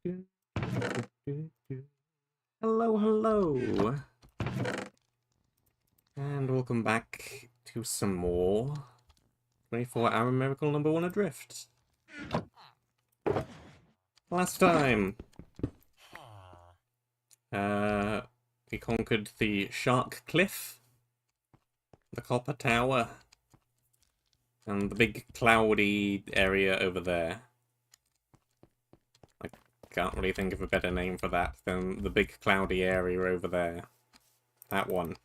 Hello, hello, and welcome back to some more 24-hour Miracle #1 Adrift. Last time, we conquered the Shark Cliff, the Copper Tower, and the big cloudy area over there. I can't really think of a better name for that than the big cloudy area over there. That one.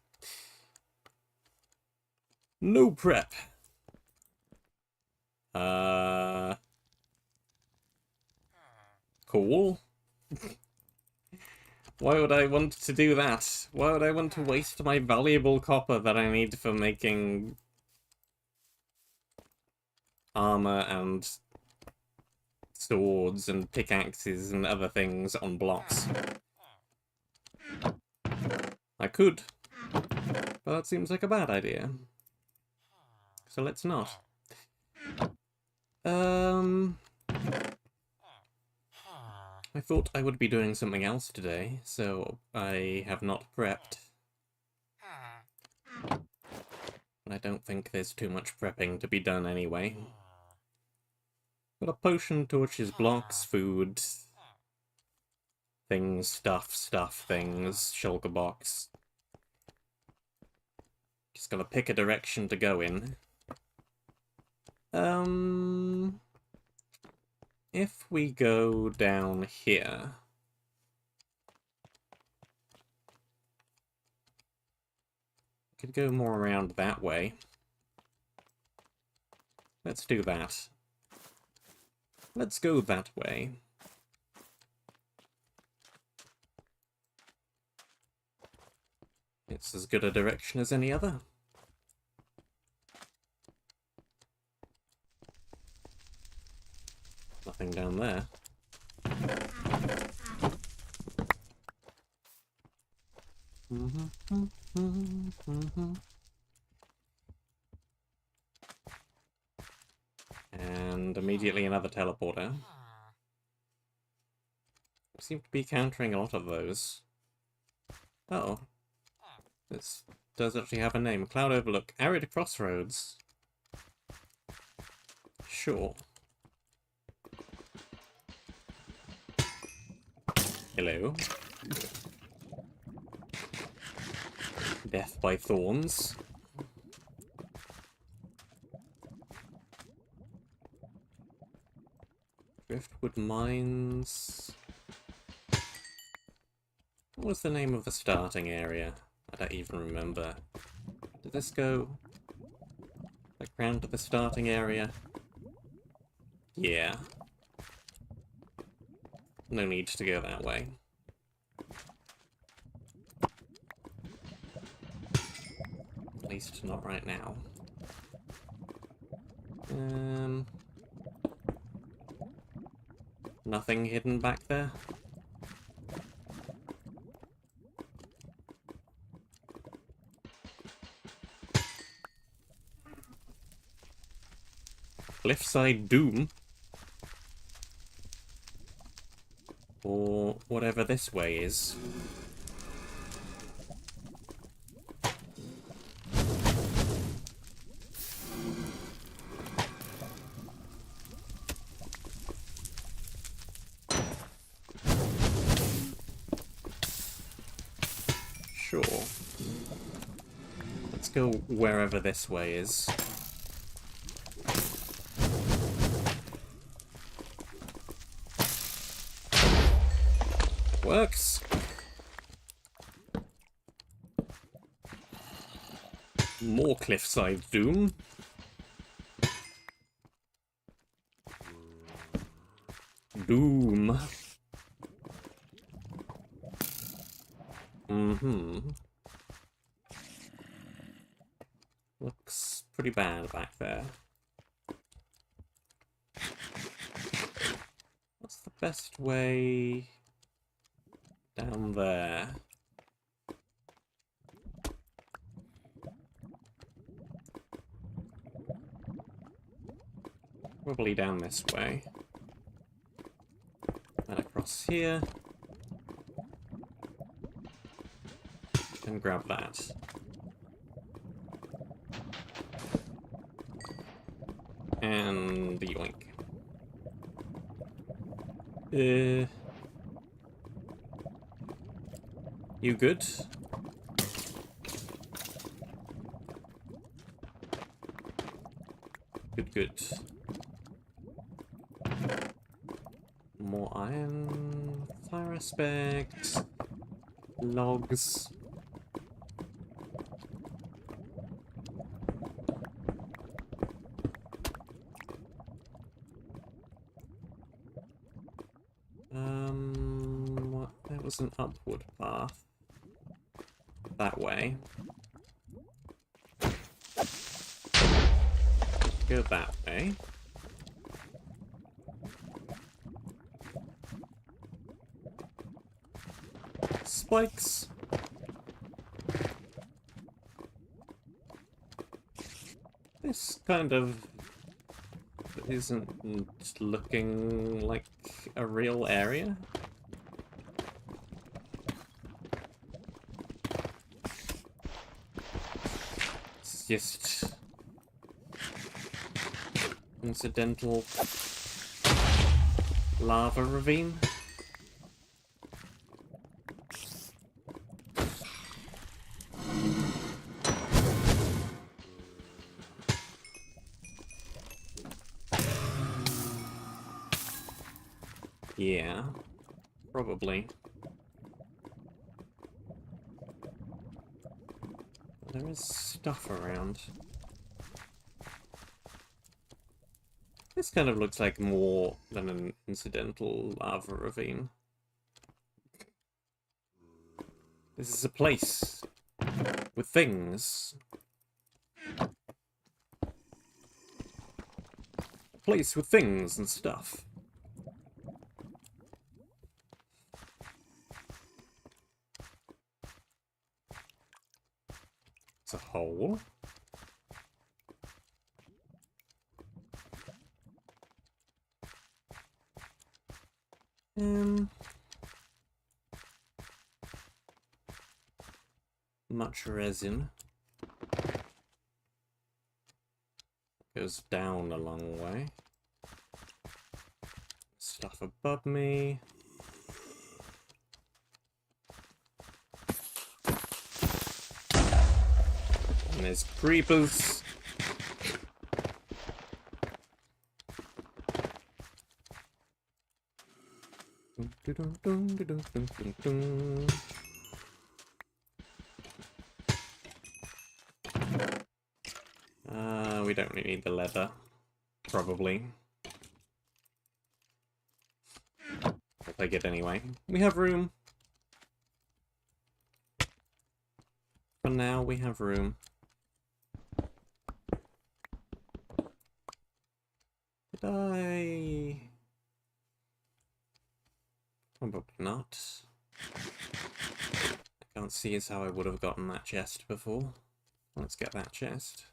No prep. Cool. Why would I want to do that? Why would I want to waste my valuable copper that I need for making armor and swords and pickaxes and other things on blocks? I could, but that seems like a bad idea. So let's not. I thought I would be doing something else today, so I have not prepped. But I don't think there's too much prepping to be done anyway. Got a potion, torches, blocks, food, things, stuff, things, shulker box. Just gotta pick a direction to go in. If we go down here... could go more around that way. Let's do that. Let's go that way. It's as good a direction as any other. Nothing down there. And immediately another teleporter. We seem to be countering a lot of those. Uh-oh. This does actually have a name. Cloud Overlook. Arid Crossroads. Sure. Hello. Death by thorns. Driftwood Mines. What was the name of the starting area? I don't even remember. Did this go like round to the starting area? Yeah. No need to go that way. At least not right now. Nothing hidden back there? Cliffside Doom? Or whatever this way is. Sure. Let's go wherever this way is. Works. More Cliffside Doom. Doom. Looks pretty bad back there. What's the best way down there? Probably down this way. And across across here. And grab that. And yoink. You good? Good. More iron, fire aspect, logs. There was an upward path. That way. Go that way. Spikes. This kind of isn't looking like a real area. It's just incidental lava ravine. Yeah, probably. There is stuff around. This kind of looks like more than an incidental lava ravine. This is a place with things. A place with things and stuff. It's a hole. Much resin. Goes down a long way. Stuff above me. And there's creepers. We don't really need the leather. Probably. I'll take it anyway. We have room. For now, we have room. Did I... Probably not. I can't see as how I would have gotten that chest before. Let's get that chest.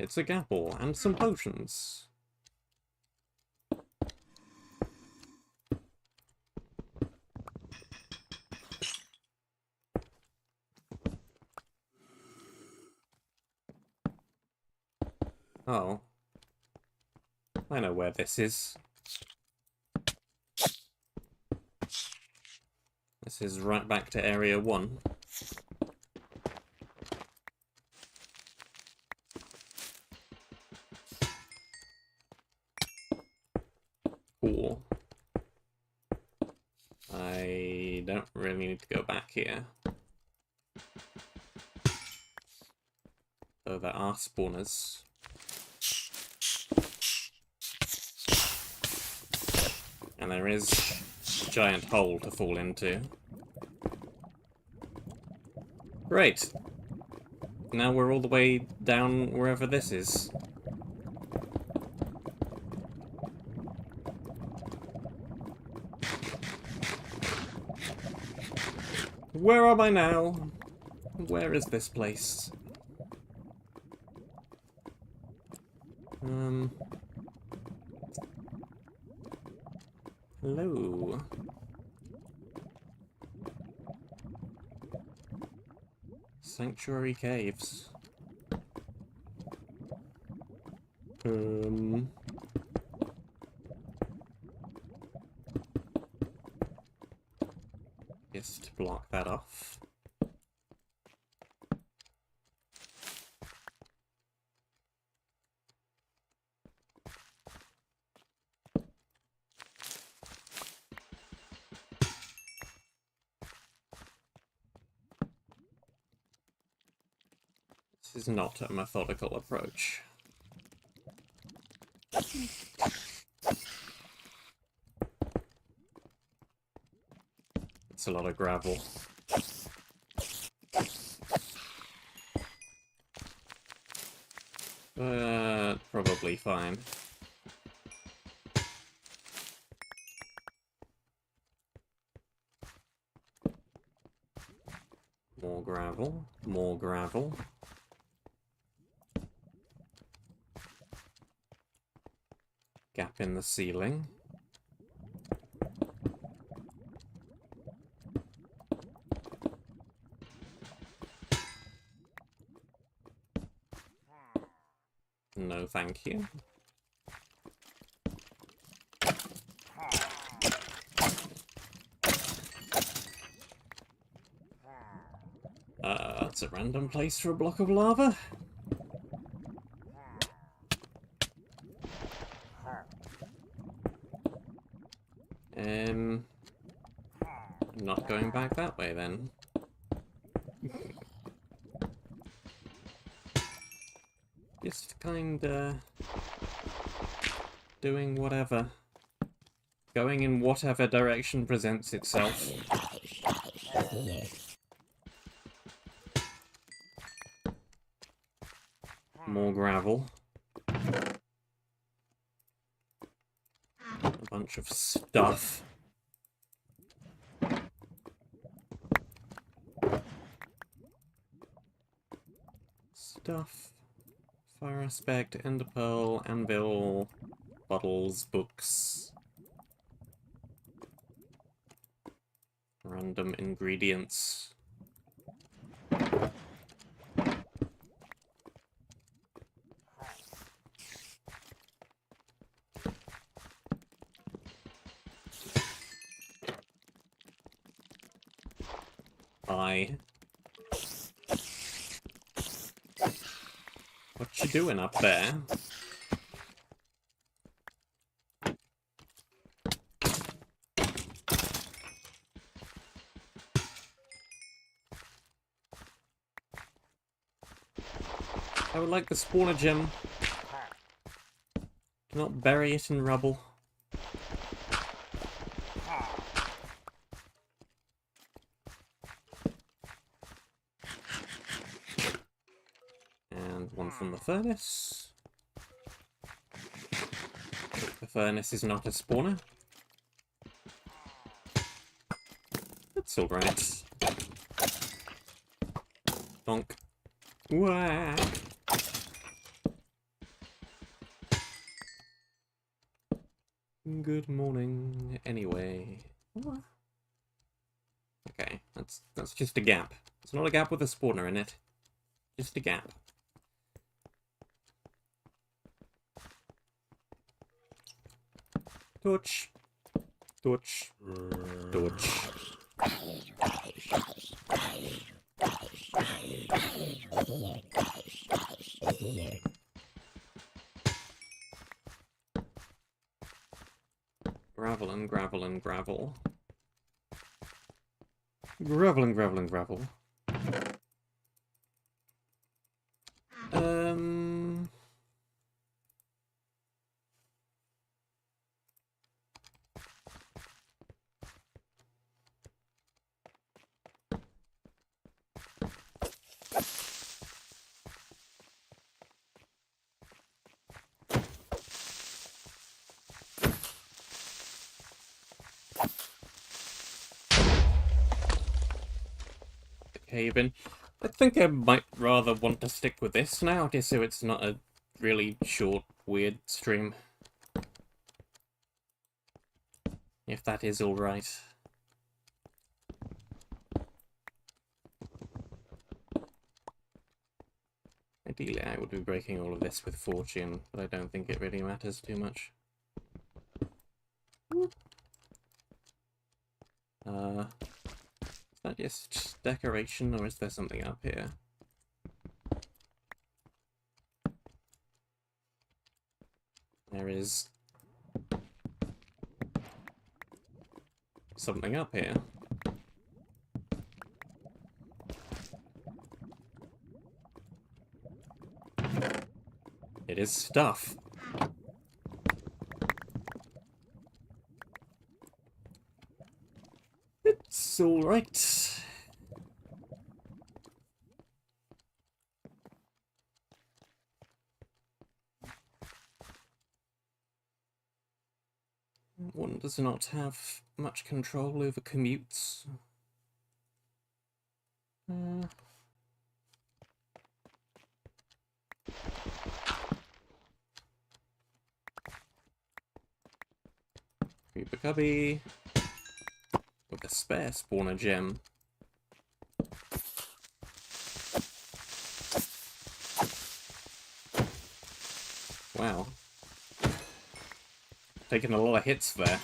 It's a gapple and some potions. Oh. I know where this is. This is right back to Area 1. Cool. I don't really need to go back here. Though there are spawners. And there is a giant hole to fall into. Great! Now we're all the way down wherever this is. Where am I now? Where is this place? Hello. Sanctuary caves. Just block that off. This is not a methodical approach. It's a lot of gravel. But probably fine. More gravel, more gravel. Gap in the ceiling. No, thank you. That's a random place for a block of lava. Not going back that way then. Just kinda doing whatever. Going in whatever direction presents itself. More gravel. A bunch of stuff. Fire aspect, ender pearl, anvil, bottles, books. Random ingredients. Bye. What you doing up there? I would like the spawner gem. Do not bury it in rubble. And one from the furnace. The furnace is not a spawner. That's alright. Donk. Whack. Good morning, anyway. What? Okay, that's just a gap. It's not a gap with a spawner in it. Just a gap. Torch. Torch. Torch. Gravel and gravel and gravel. Gravel and gravel and gravel. Cave in. I think I might rather want to stick with this now, just so it's not a really short weird stream. If that is alright. Ideally, I would be breaking all of this with fortune, but I don't think it really matters too much. Is that just decoration, or is there something up here? There is something up here. It is stuff. It's alright. One does not have much control over commutes. Creeper cubby with a spare spawner gem. Wow. Taking a lot of hits there.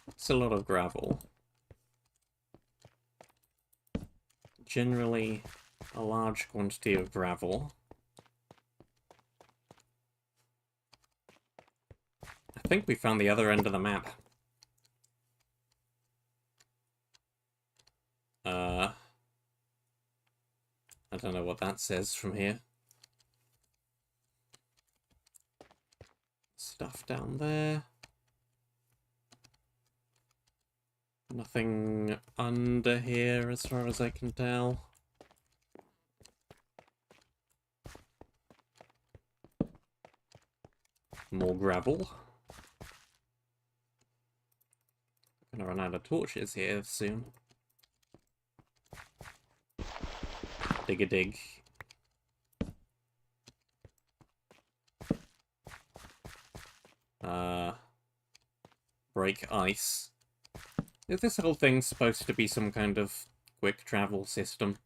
It's a lot of gravel. Generally, a large quantity of gravel. I think we found the other end of the map. I don't know what that says from here. Stuff down there. Nothing under here as far as I can tell. More gravel. Gonna run out of torches here soon. Dig a dig. Break ice. Is this whole thing supposed to be some kind of quick travel system?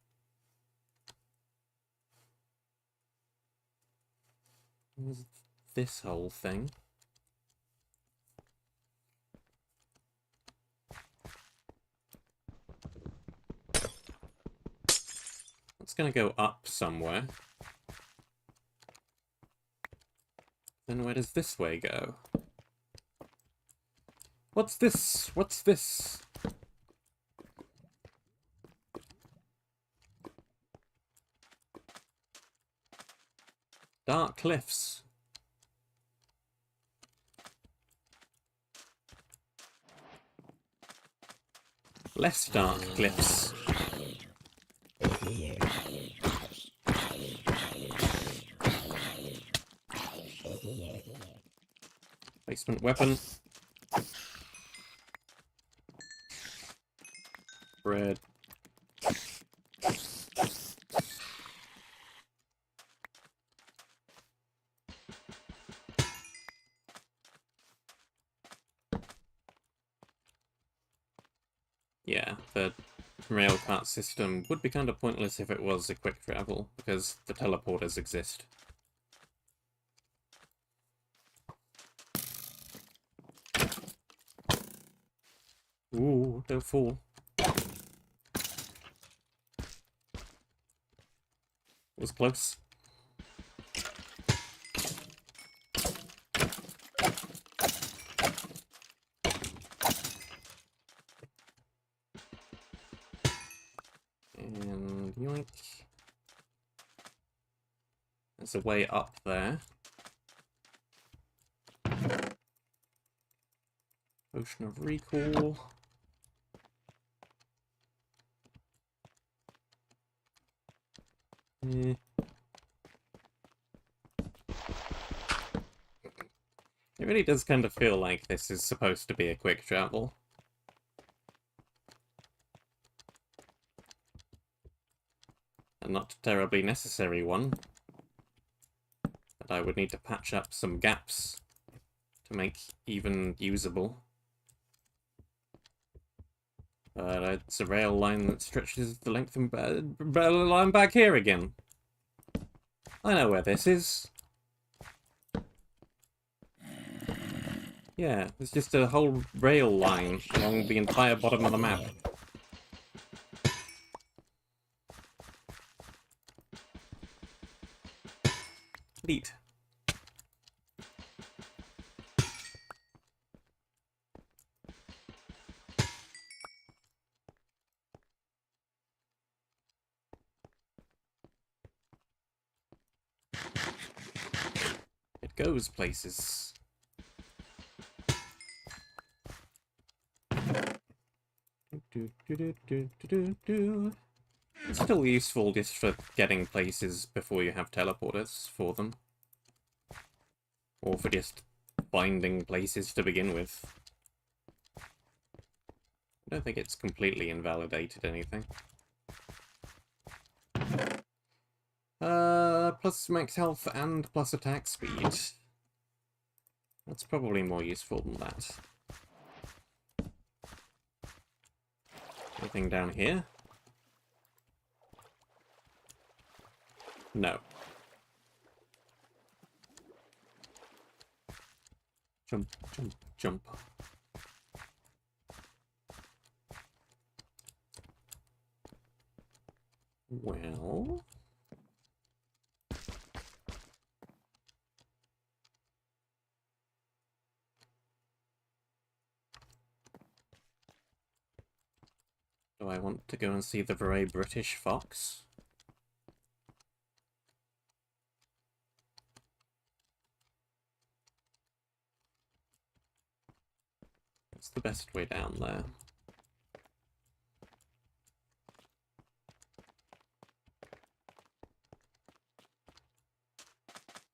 What is this whole thing? It's gonna go up somewhere. Then where does this way go? What's this? What's this? Dark cliffs. Less dark cliffs. Basement weapon. Bread. Yeah, the railcart system would be kind of pointless if it was a quick travel, because the teleporters exist. Ooh, don't fall. It was close. And yoink. There's a way up there. Potion of recall. It really does kind of feel like this is supposed to be a quick travel. terribly necessary one. That I would need to patch up some gaps to make even usable. It's a rail line that stretches the length of... I'm back here again. I know where this is. Yeah, it's just a whole rail line along the entire bottom of the map. Neat. It goes places. It's still useful just for getting places before you have teleporters for them. Or for just finding places to begin with. I don't think it's completely invalidated anything. Plus max health and plus attack speed. That's probably more useful than that. Anything down here? No. Jump, jump, jump. Well... do I want to go and see the very British fox? What's the best way down there?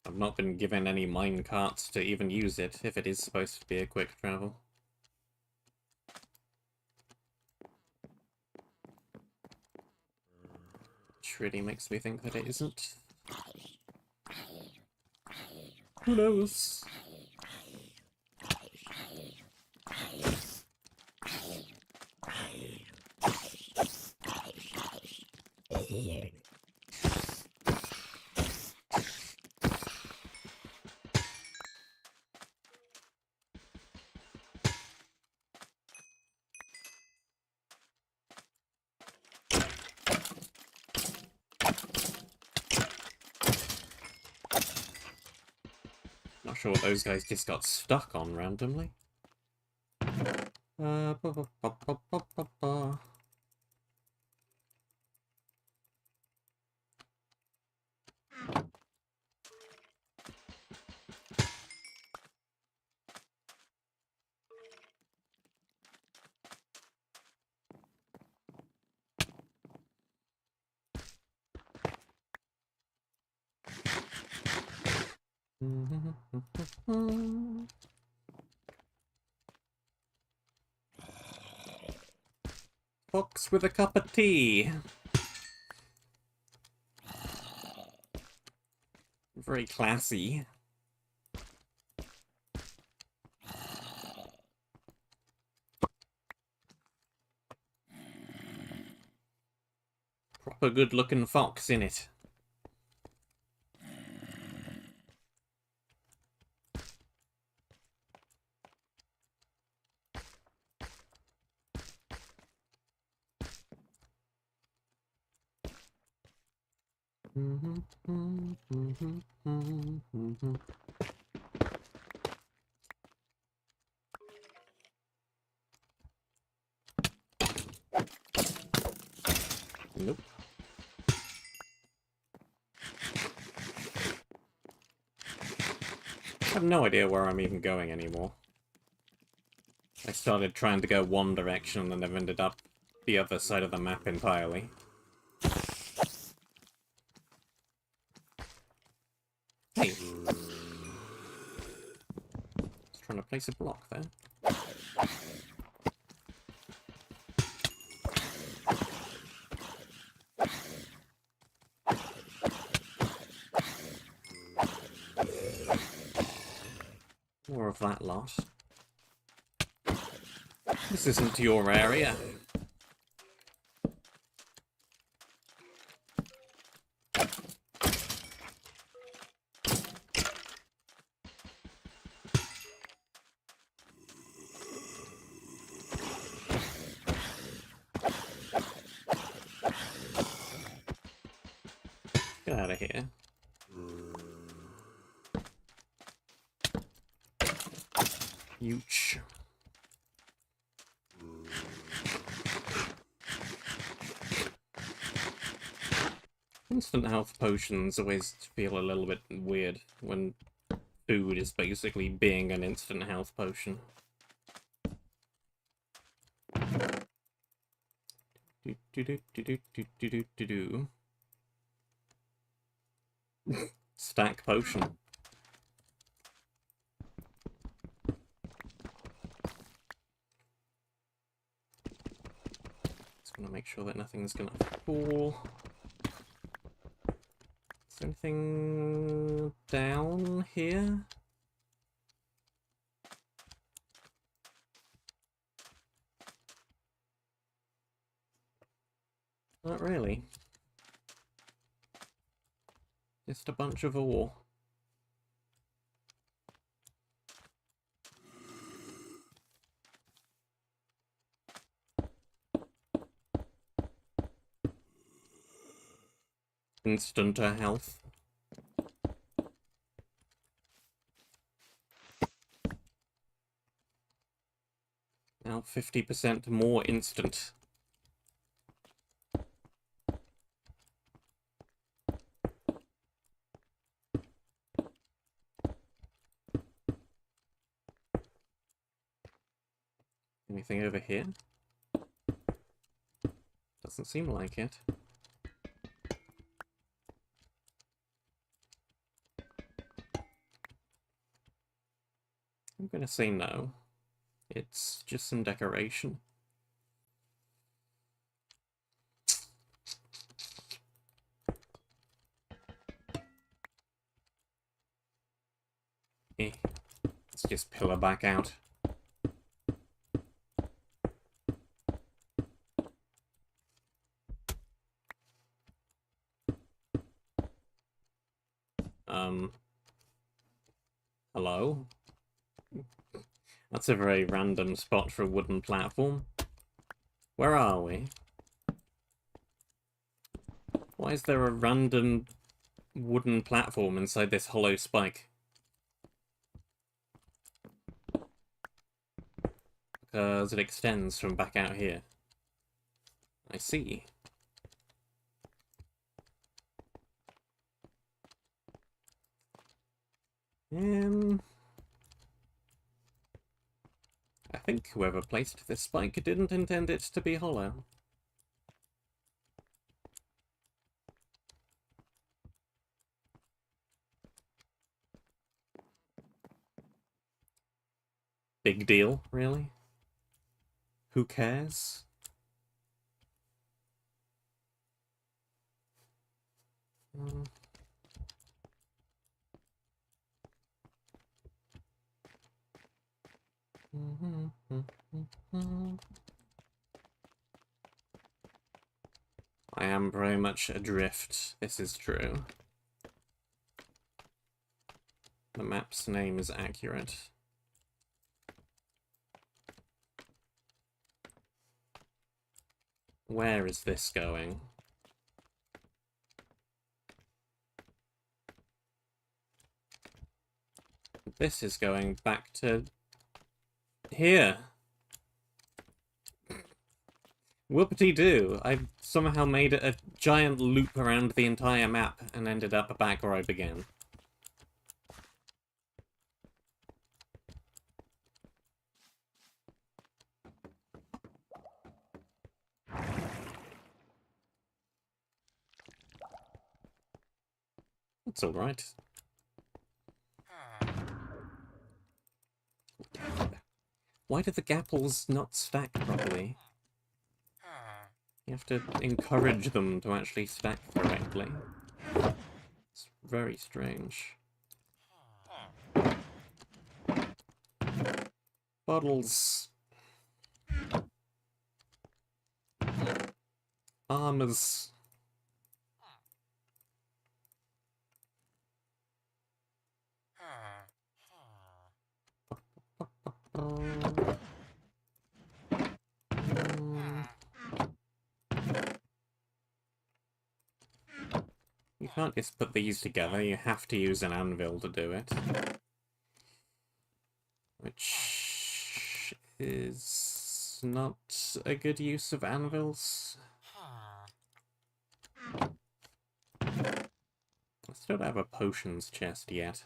I've not been given any mine carts to even use it, if it is supposed to be a quick travel. Which really makes me think that it isn't. Who knows? Not sure what those guys just got stuck on randomly. Ba, ba, ba, ba, ba, ba, ba. Fox with a cup of tea. Very classy. Proper good-looking fox in it. Nope. I have no idea where I'm even going anymore. I started trying to go one direction and then I've ended up the other side of the map entirely. Hey! Just trying to place a block there. More of that lot. This isn't your area. Get out of here. Huge. Instant health potions always feel a little bit weird when food is basically being an instant health potion. Stack potion. Just gonna make sure that nothing's gonna fall. Is there anything down here? Not really. Just a bunch of ore. Instant health. Now 50% more instant. Anything over here? Doesn't seem like it. I'm gonna say no. It's just some decoration. Let's just pillar back out. Hello? That's a very random spot for a wooden platform. Where are we? Why is there a random wooden platform inside this hollow spike? Because it extends from back out here. I see. I think whoever placed this spike didn't intend it to be hollow. Big deal, really? Who cares? I am very much adrift, this is true. The map's name is accurate. Where is this going? This is going back to here. Whoopity-doo. I somehow made a giant loop around the entire map and ended up back where I began. That's alright. Why do the gapples not stack properly? You have to encourage them to actually stack correctly. It's very strange. Bottles. Armors. You can't just put these together, you have to use an anvil to do it. Which is not a good use of anvils. I still don't have a potions chest yet.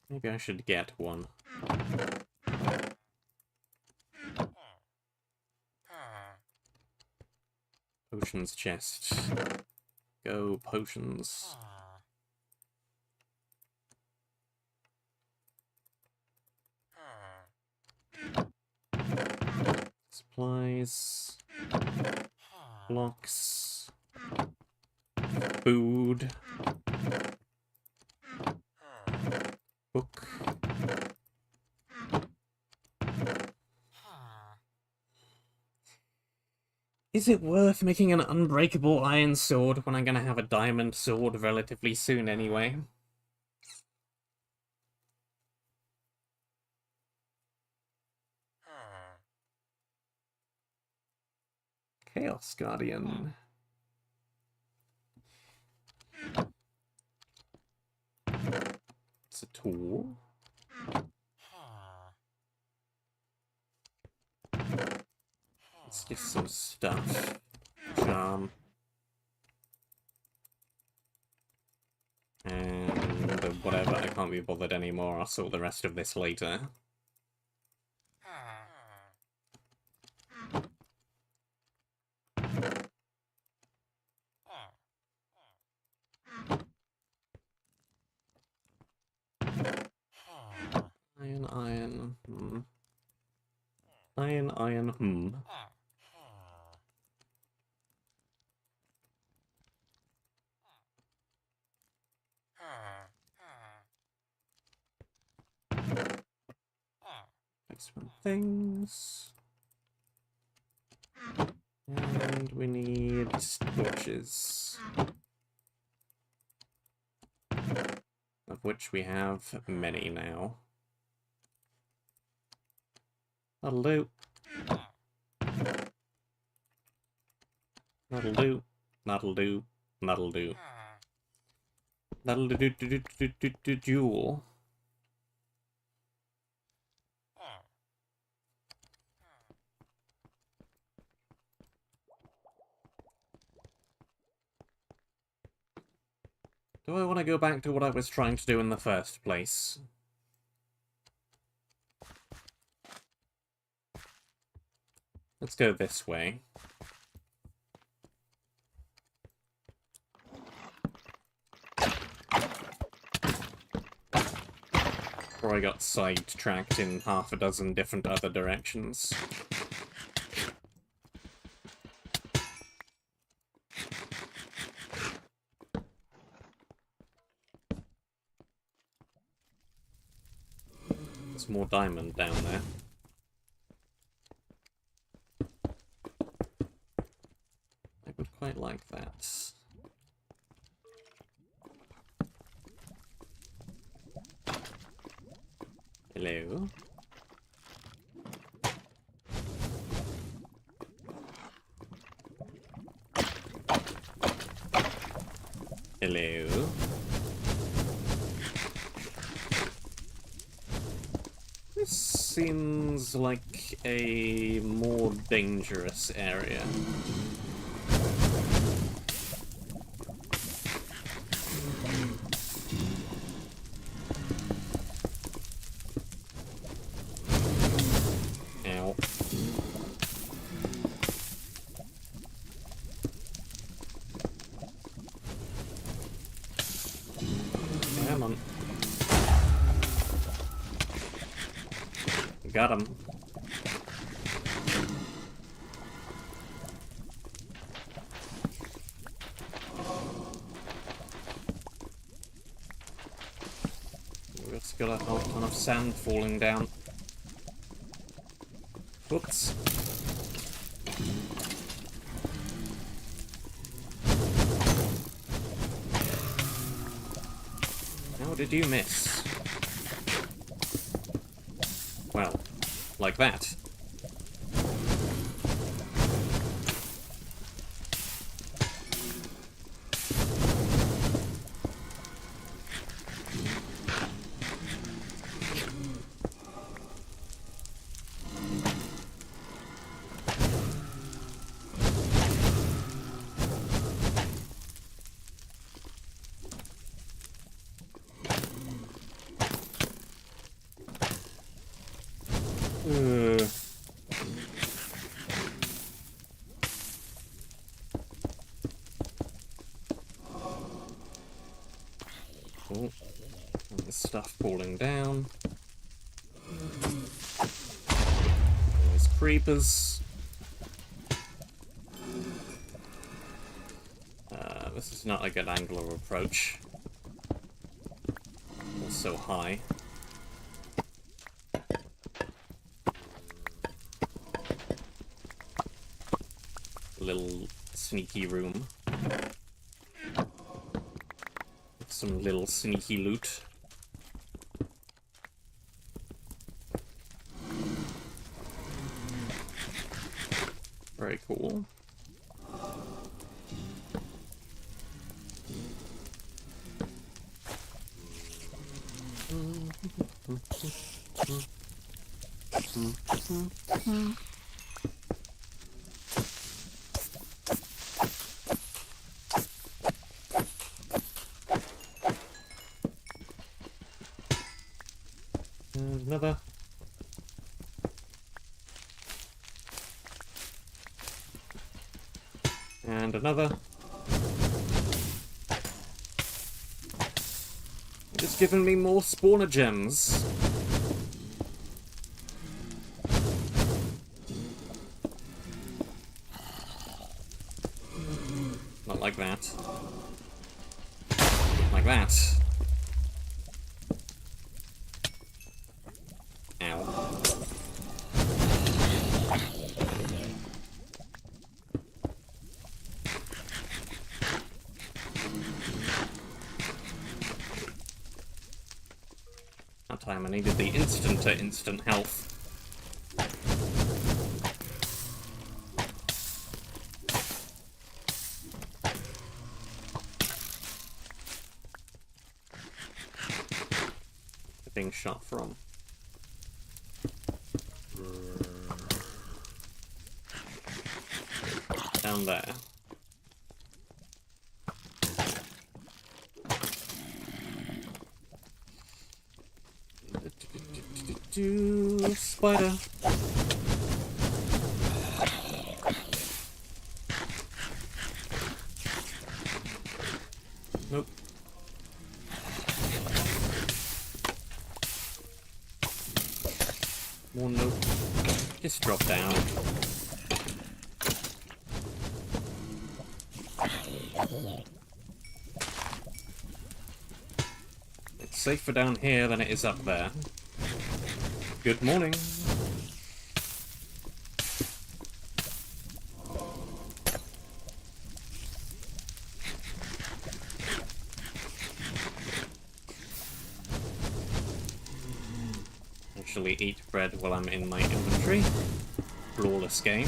Maybe I should get one. Potions chest. Go potions. Supplies. Blocks. Food. Book. Is it worth making an unbreakable iron sword when I'm gonna have a diamond sword relatively soon anyway? Chaos Guardian. It's a tool. Let's get some stuff. Charm. And whatever, I can't be bothered anymore. I'll sort the rest of this later. Iron. Iron. Placement things. And we need torches. Of which we have many now. That'll do. That'll do. That'll do. That'll do. That'll do. Jewel. Do I want to go back to what I was trying to do in the first place? Let's go this way. Before I got sidetracked in half a dozen different other directions. There's more diamond down there. I would quite like that. Hello. Hello. This seems like a more dangerous area. Ow. Come on. Got him. We've just got a whole ton of sand falling down. Whoops. How did you miss? Well, like that. Oh, there's stuff falling down. There's creepers. This is not a good angle of approach. Also high. Little sneaky room. Some little sneaky loot. Very cool. Another. And another. It's given me more spawner gems. Not like that. Like that. Ow. That time I needed the instant health. Being shot from. Down there. Spider. Nope. One nope. Just drop down. It's safer down here than it is up there. Good morning. Actually eat bread while I'm in my inventory. Flawless game.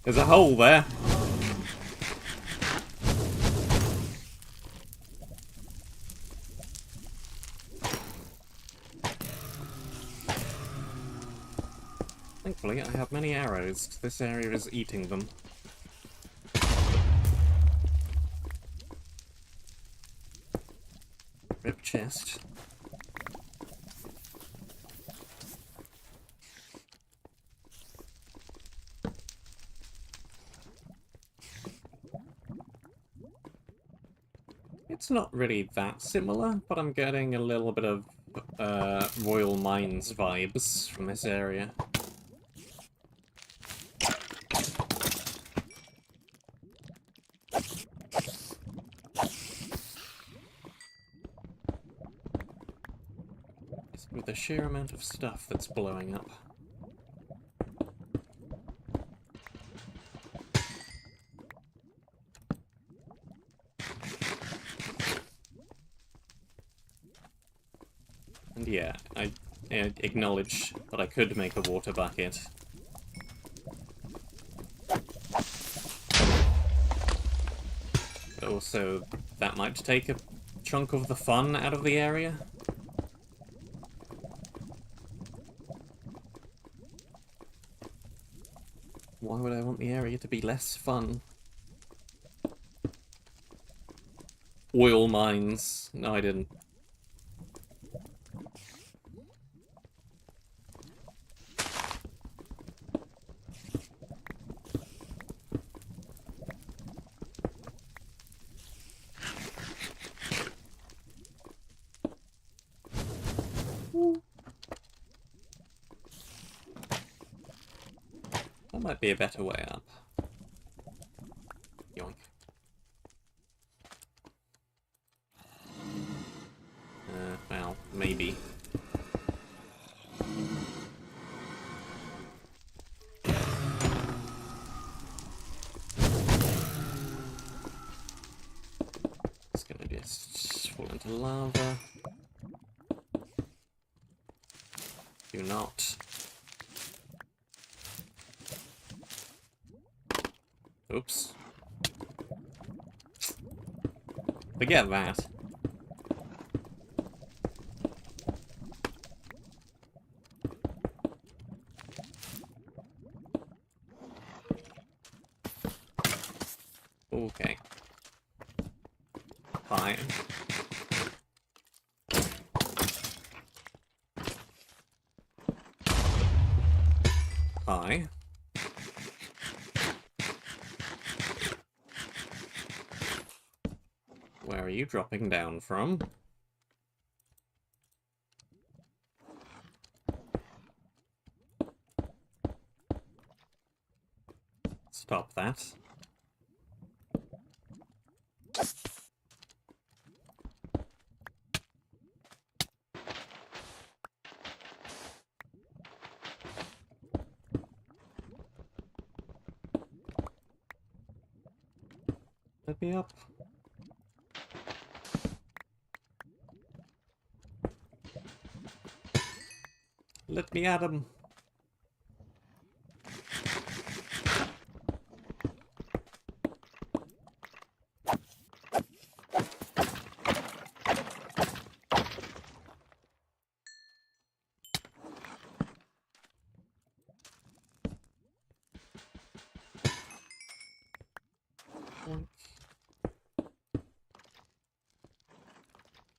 There's a hole there. Thankfully, I have many arrows. This area is eating them. Rip chest. It's not really that similar, but I'm getting a little bit of Royal Mines vibes from this area. With the sheer amount of stuff that's blowing up. And yeah, I acknowledge that I could make a water bucket. But also, that might take a chunk of the fun out of the area. Why would I want the area to be less fun? Oil mines. No, I didn't. That might be a better way up. Yoink. Well, maybe. It's gonna just fall into lava. Do not. Oops. Forget that. Okay. Fine. Hi. Where are you dropping down from? Stop that. Let me up. Let me at him.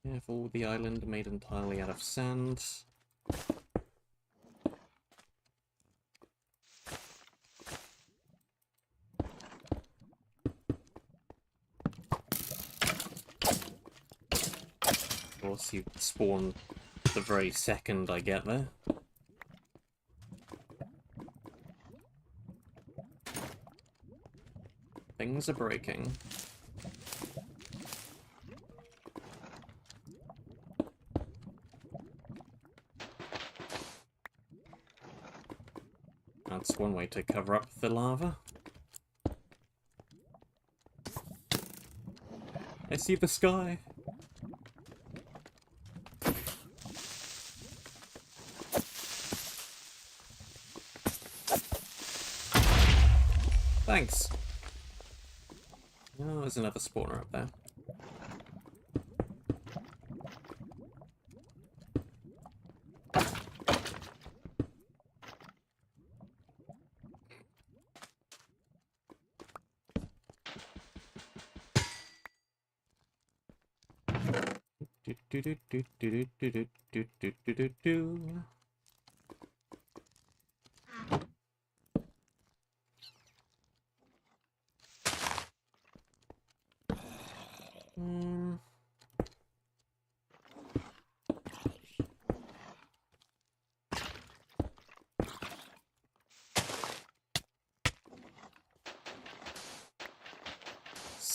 Careful, the island made entirely out of sand. Of course, you spawn the very second I get there. Things are breaking. That's one way to cover up the lava. I see the sky. Thanks. Oh, there's another spawner up there.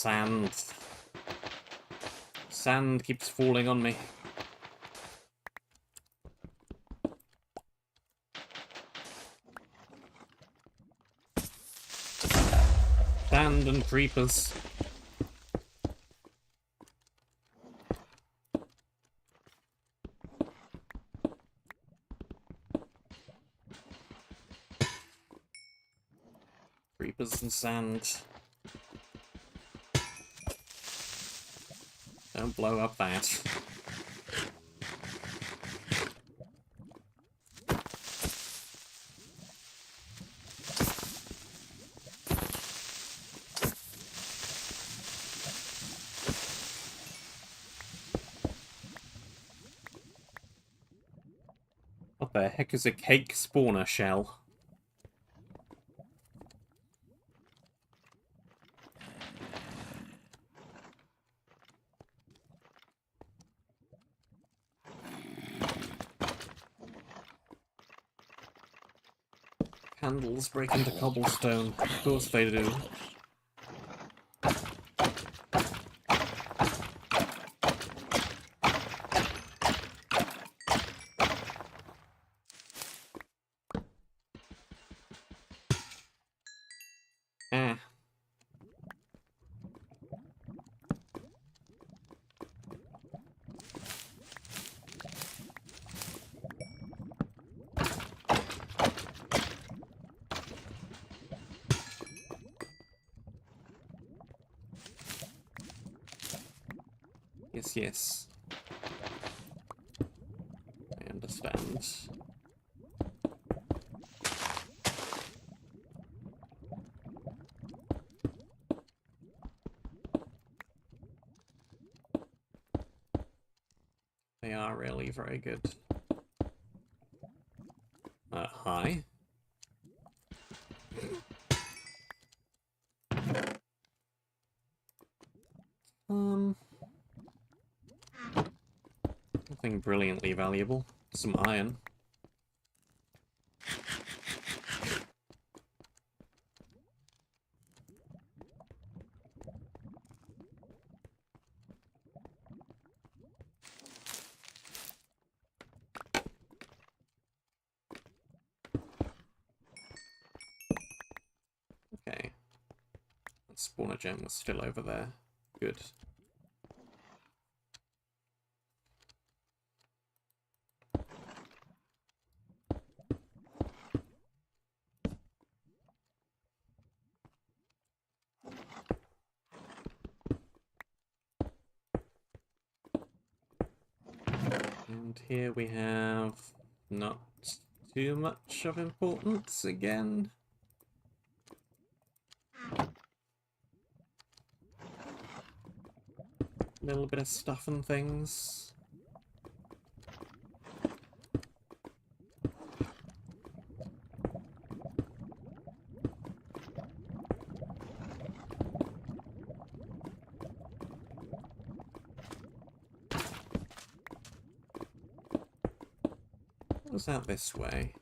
sand. Sand keeps falling on me. Sand and creepers. Creepers and sand. Don't blow up that. What the heck is a cake spawner shell? Candles break into cobblestone. Of course they do. Ah. Yes, yes. I understand. They are really very good. Hi. Nothing brilliantly valuable. Some iron. Okay. That spawner gem was still over there. Good. And here we have not too much of importance again. Little bit of stuff and things. Was that this way?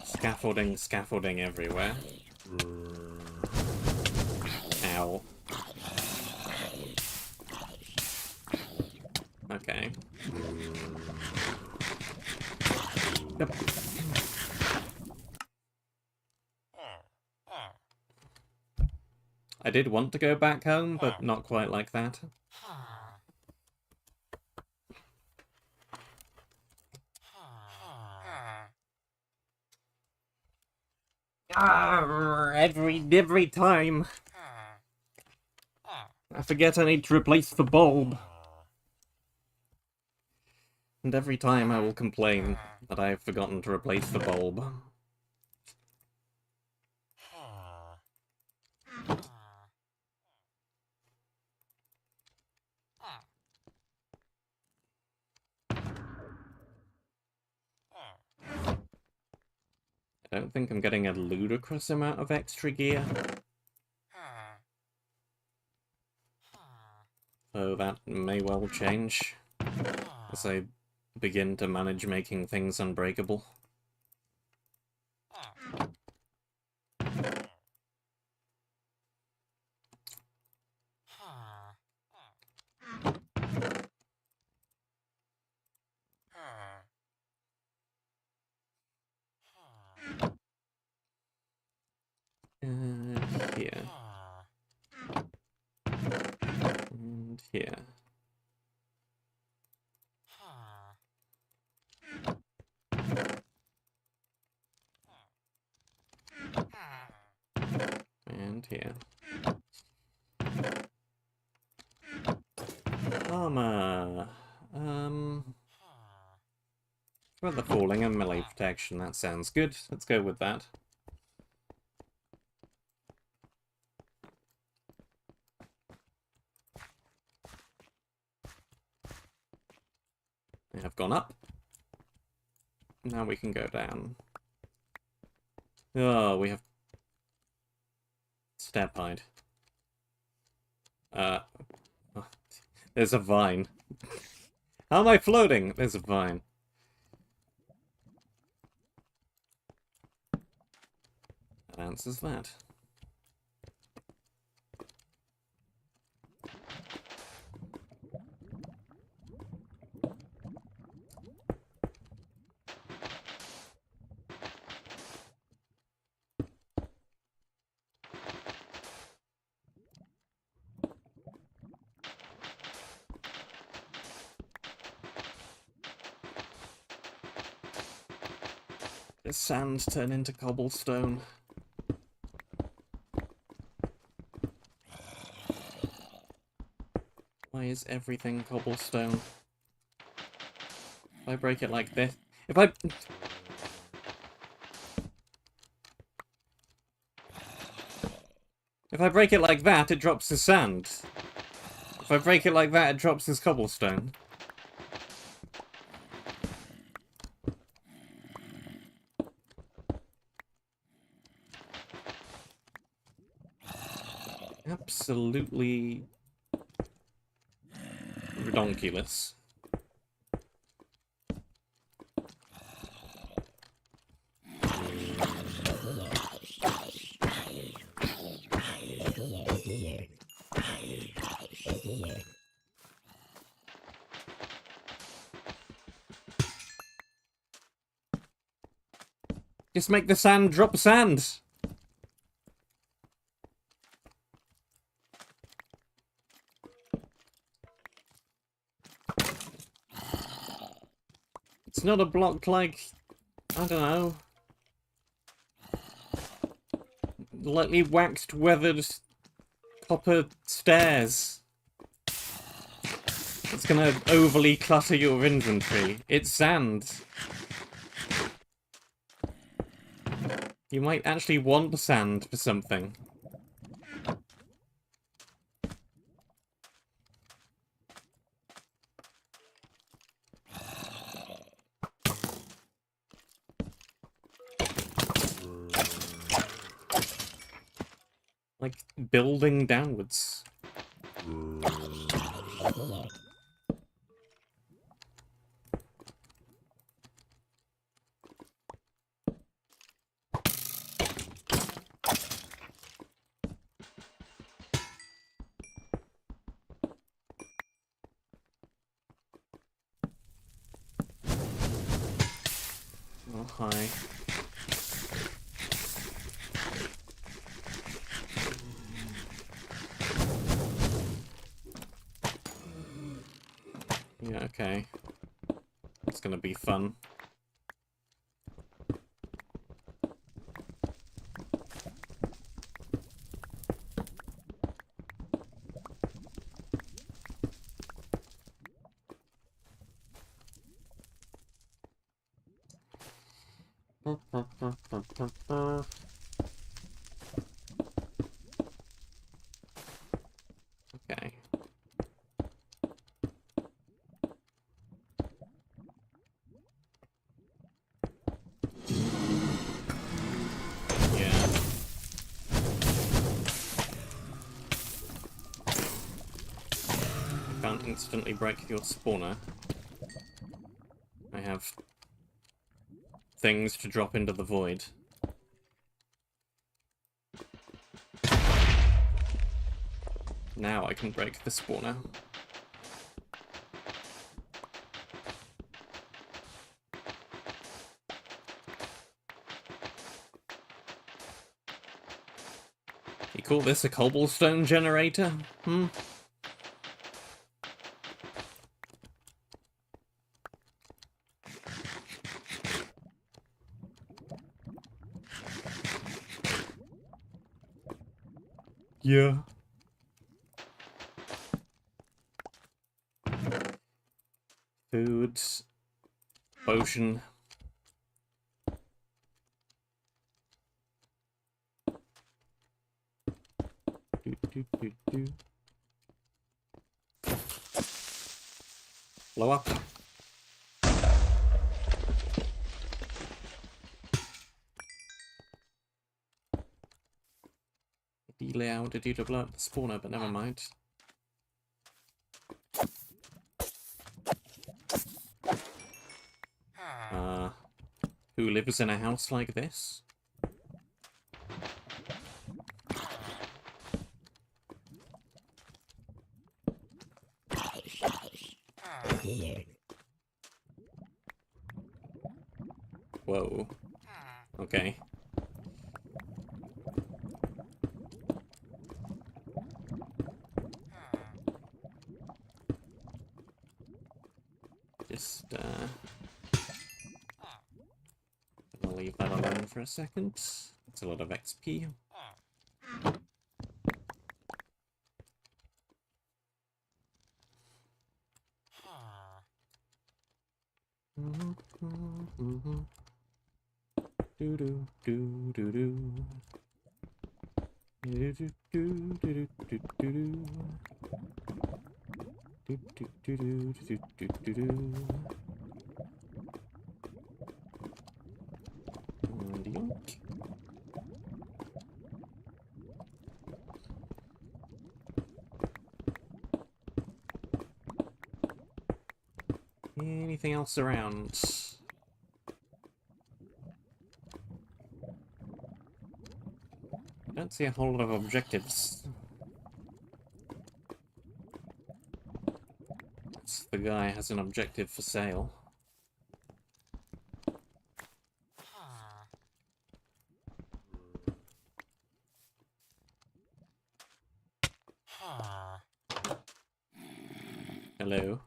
Scaffolding, scaffolding everywhere. Ow. Okay. Yep. I did want to go back home, but not quite like that. Every time. I forget I need to replace the bulb. And every time I will complain that I have forgotten to replace the bulb. I don't think I'm getting a ludicrous amount of extra gear. So that may well change as I begin to manage making things unbreakable. here. And here. And here. Armor. Weather falling and melee protection, that sounds good. Let's go with that. We have gone up. Now we can go down. Oh, we have step hide. Oh, there's a vine. How am I floating? There's a vine. That answers that. Does sand turn into cobblestone? Why is everything cobblestone? If I break it like this... If I break it like that, it drops as sand. If I break it like that, it drops as cobblestone. Absolutely redonkulous. Just make the sand drop sand. It's not a block like, I don't know, lightly waxed, weathered copper stairs. It's gonna overly clutter your inventory. It's sand. You might actually want sand for something. Like, building downwards. Oh, hi. Yeah, okay. It's gonna be fun. Okay. Yeah. I can't instantly break your spawner. I have things to drop into the void. Now I can break the spawner. You call this a cobblestone generator? Hmm? Yeah. Foods. Potion. Blow up. Delay out due to blow up the spawner, but never mind. Who lives in a house like this? Whoa. Okay. Just, I'll leave that alone for a second. It's a lot of XP. Do do do do do. Do do do do do do do. Do do do do do do do do. And yoink. Anything else around? I don't see a whole lot of objectives. The guy has an objective for sale. Hello.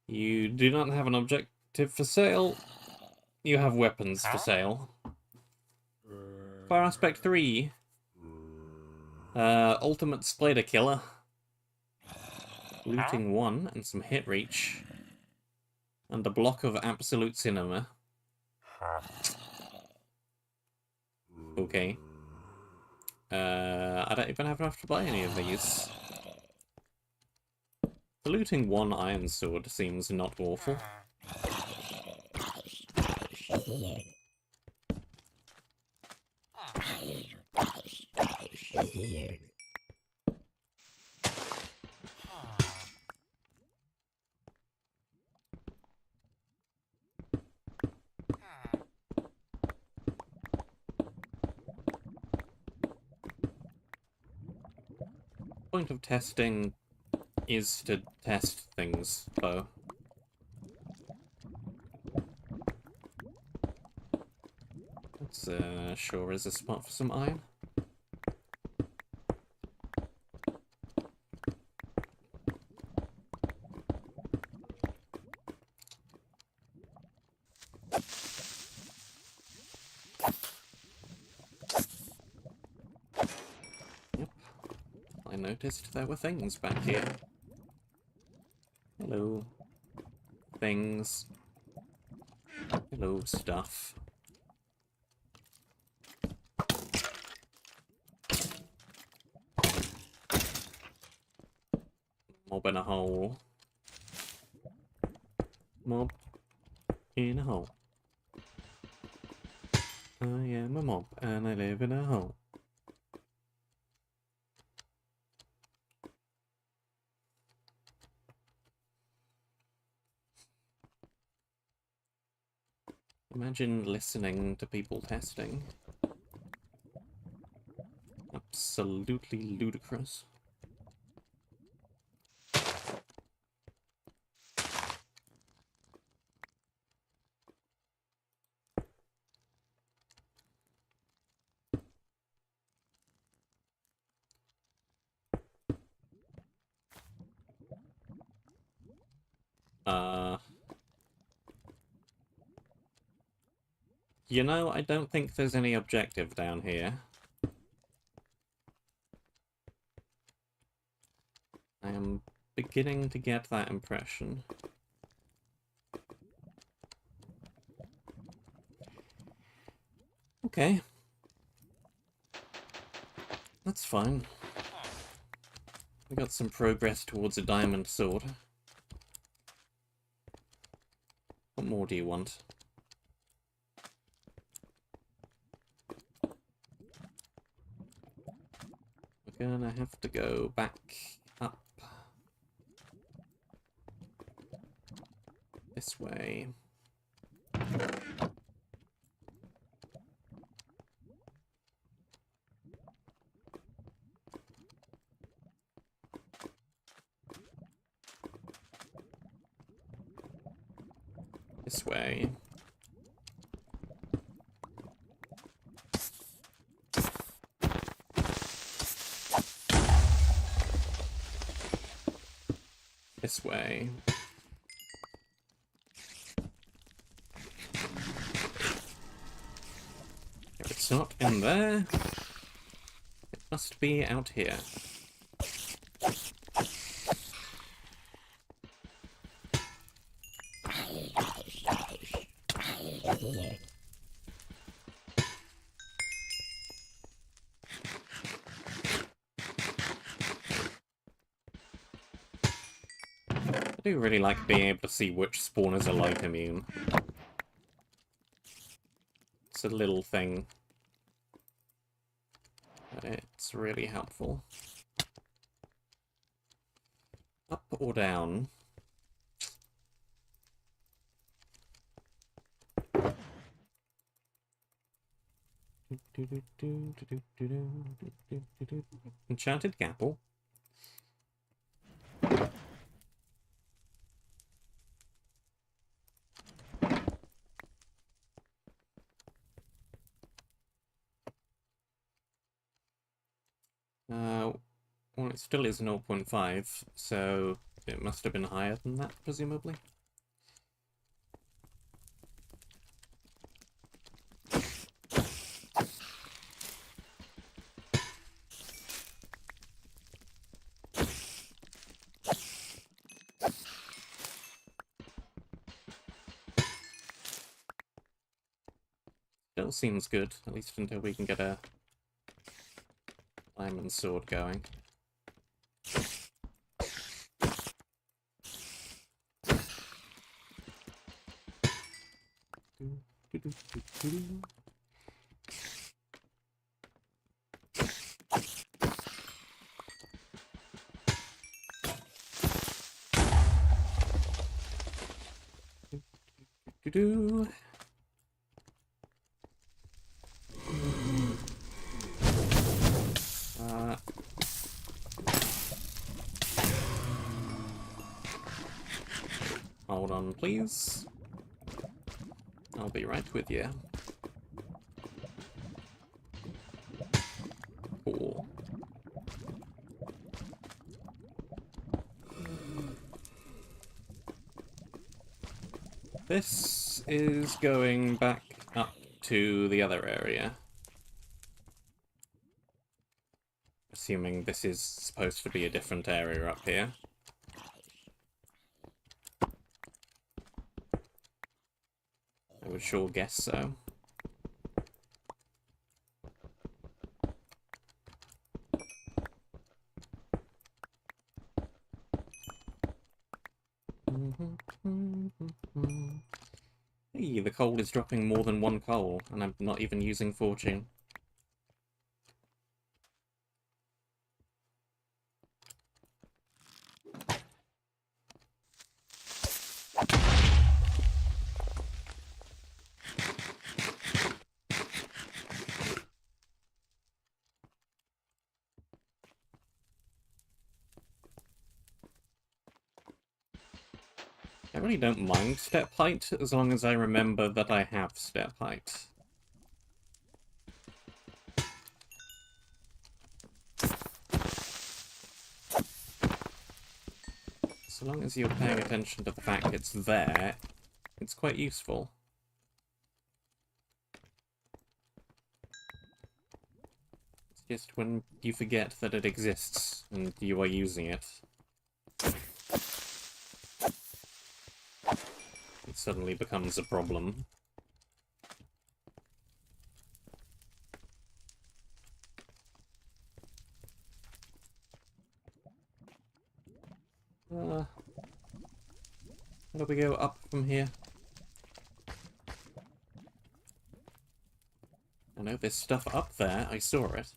You do not have an objective for sale. You have weapons for sale. Fire Aspect 3. Ultimate Spider Killer. Looting 1 and some hit reach. And a block of absolute cinema. Okay. I don't even have enough to buy any of these. The looting 1 iron sword seems not awful. Point of testing is to test things, though. That's sure is a spot for some iron. Yep. I noticed there were things back here. Hello. Things. Hello, stuff. Mob in a hole. Mob in a hole. I am a mob and I live in a hole. Imagine listening to people testing. Absolutely ludicrous. You know, I don't think there's any objective down here. I am beginning to get that impression. Okay. That's fine. We got some progress towards a diamond sword. What more do you want? We're gonna have to go back up. This way. This way. This way. If it's not in there, it must be out here. I do really like being able to see which spawners are light immune. It's a little thing, but it's really helpful. Up or down? Enchanted Gapple. Well, it still is 0.5, so it must have been higher than that, presumably. Still seems good, at least until we can get a diamond sword going. Hold on, please. I'll be right with you. Cool. This is going back up to the other area. Assuming this is supposed to be a different area up here. I would sure guess so. Hey, the coal is dropping more than one coal, and I'm not even using fortune. I really don't mind step height, as long as I remember that I have step height. So long as you're paying attention to the fact it's there, it's quite useful. Just when you forget that it exists and you are using it, it suddenly becomes a problem. How do we go up from here? I know there's stuff up there. I saw it.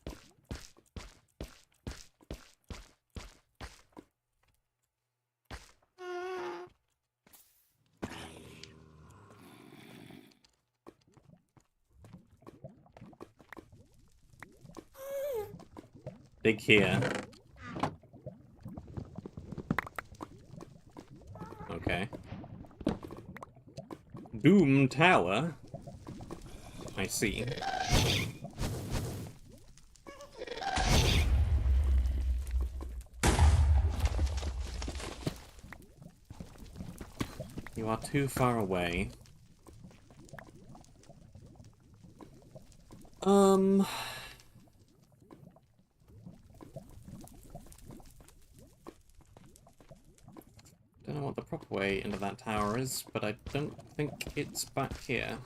Dig here. Okay. Doom Tower? I see. You are too far away. Don't know what the proper way into that tower is, but I don't think it's back here.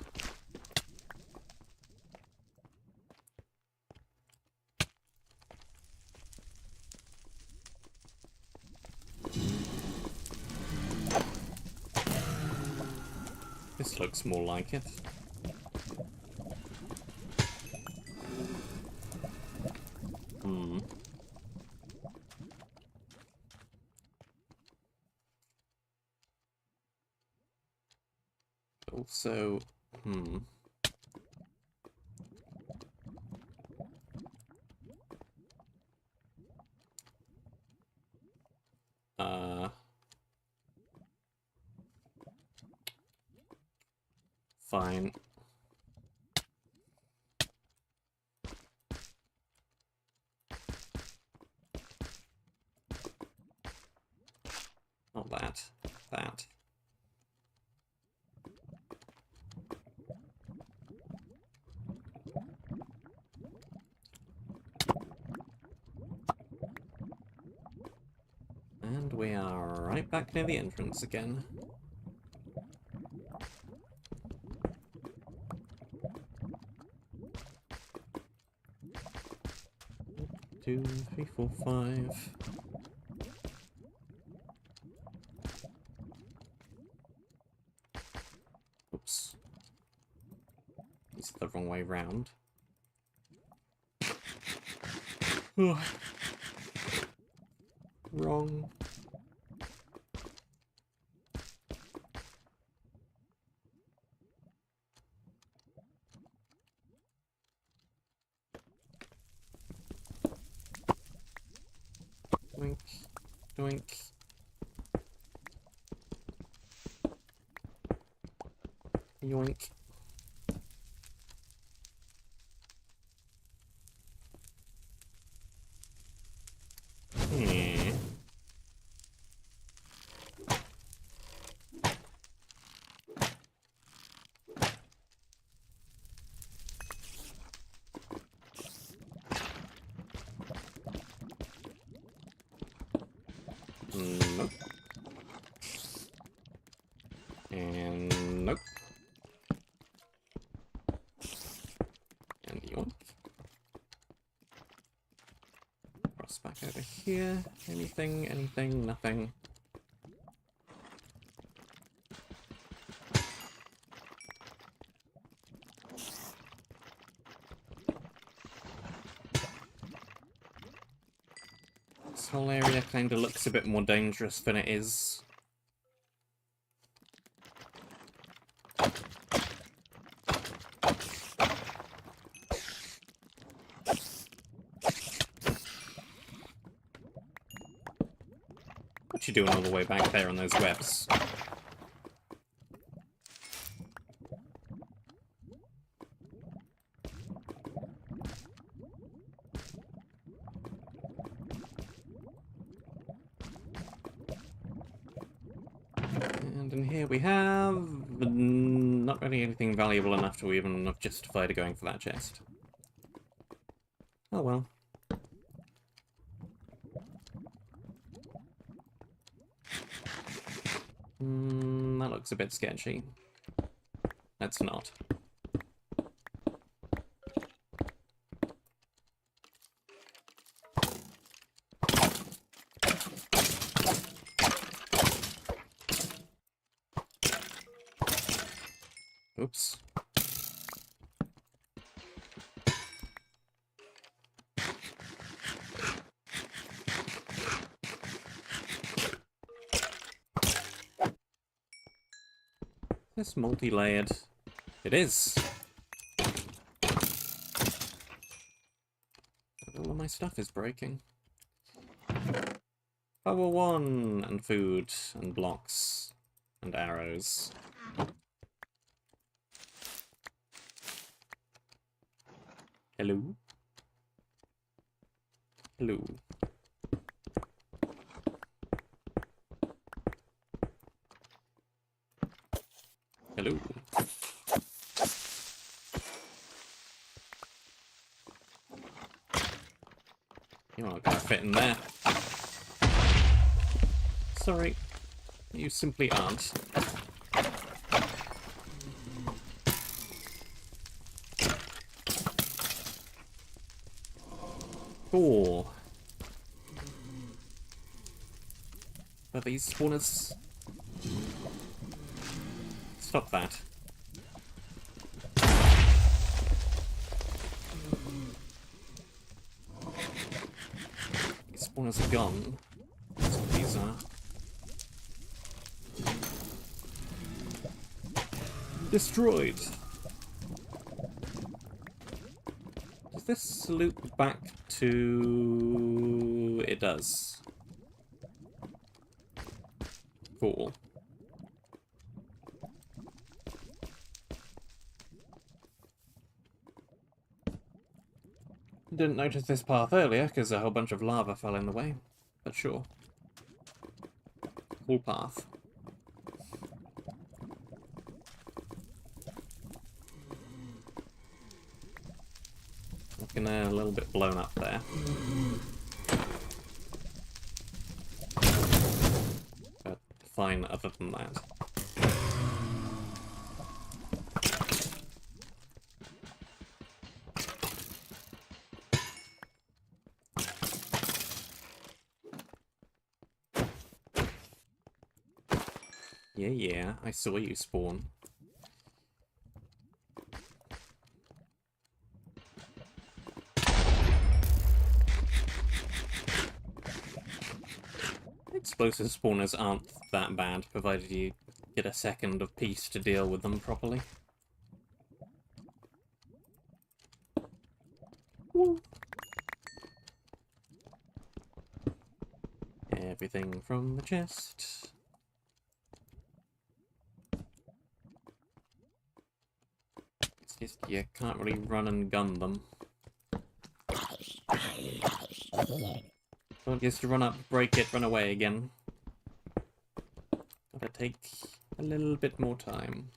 This looks more like it. Also, fine. Not that. That. And we are right back near the entrance again. 2, 3, 4, 5. Oops. It's the wrong way round. Wrong. Doink. Doink. Yoink. Hmm. Nope. And nope. And yoink. Cross back over here. Anything, anything, nothing. This whole area kind of looks a bit more dangerous than it is. What you doing all the way back there on those webs? And in here we have not really anything valuable enough to even have justified going for that chest. Oh well. That looks a bit sketchy. Let's not. Oops. This multi-layered. It is. All of my stuff is breaking. Power 1 and food and blocks and arrows. Hello? Hello. Hello. You're not gonna fit in there. Sorry. You simply aren't. Cool. Are these spawners? Stop that. These spawners are gone. That's what these are. Destroyed. Does this loop back to... It does. Cool. Didn't notice this path earlier because a whole bunch of lava fell in the way, but sure. Cool path. Looking a little bit blown up there. But fine other than that. Yeah, I saw you spawn. Explosive spawners aren't that bad, provided you get a second of peace to deal with them properly. Woo. Everything from the chest. It's just you can't really run and gun them. Don't just run up, break it, run away again. Gotta take a little bit more time.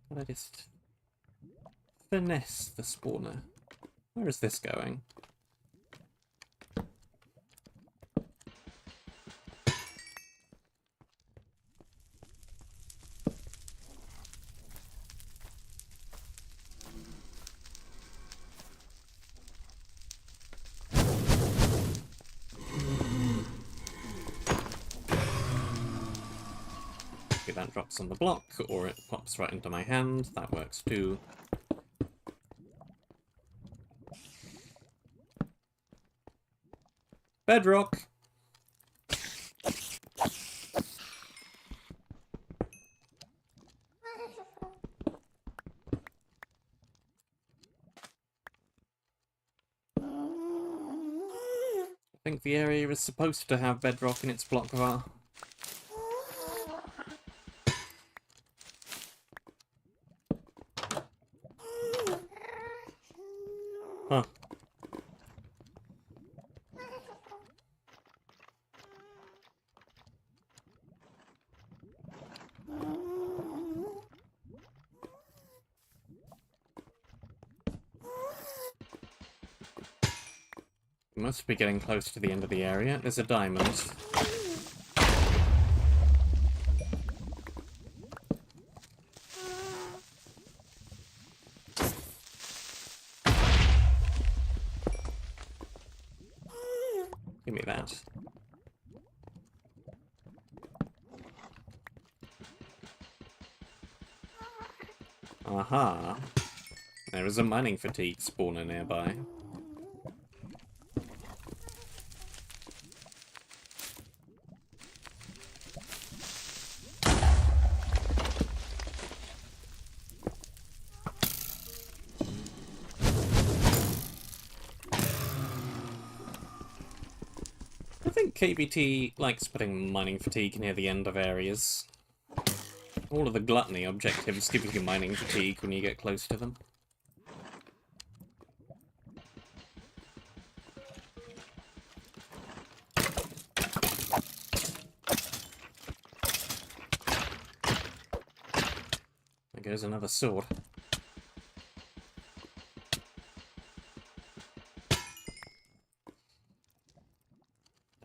Gotta just finesse the spawner. Where is this going? That drops on the block, or it pops right into my hand. That works too. Bedrock! I think the area is supposed to have bedrock in its block var. Huh. We must be getting close to the end of the area. There's a diamond. Give me that. Aha. There is a mining fatigue spawner nearby. I think KBT likes putting mining fatigue near the end of areas. All of the gluttony objectives give you mining fatigue when you get close to them. There goes another sword.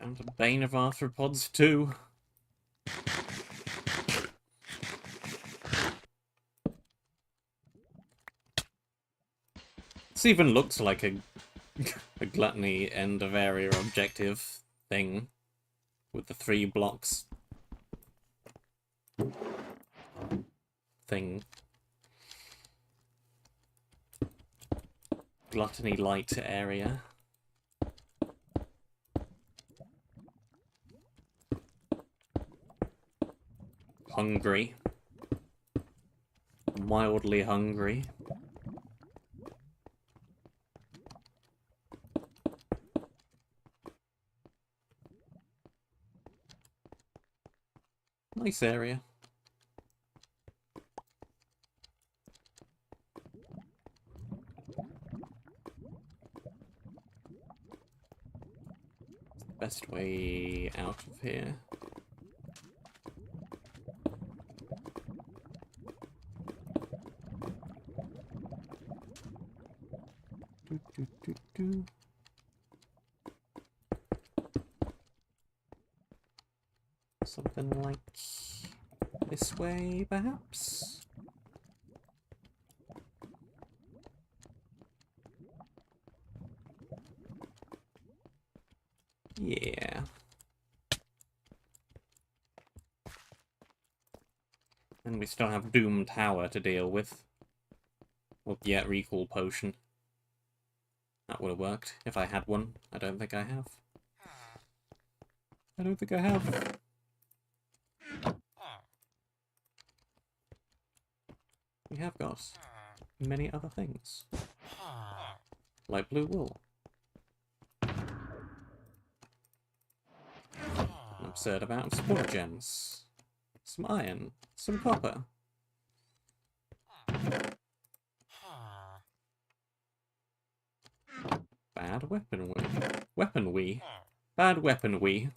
Down to Bane of Arthropods 2. This even looks like a gluttony end of area objective thing with the 3 blocks thing. Gluttony light area. Hungry. Mildly hungry. Nice area. Best way out of here. Something like this way, perhaps? Yeah. And we still have Doom Tower to deal with. Well, yeah, recall potion. That would have worked if I had one. I don't think I have. I don't think I have. We have got many other things. Like blue wool. An absurd amount of spore gems. Some iron. Some copper. Bad weaponry. Weaponry. Bad weaponry.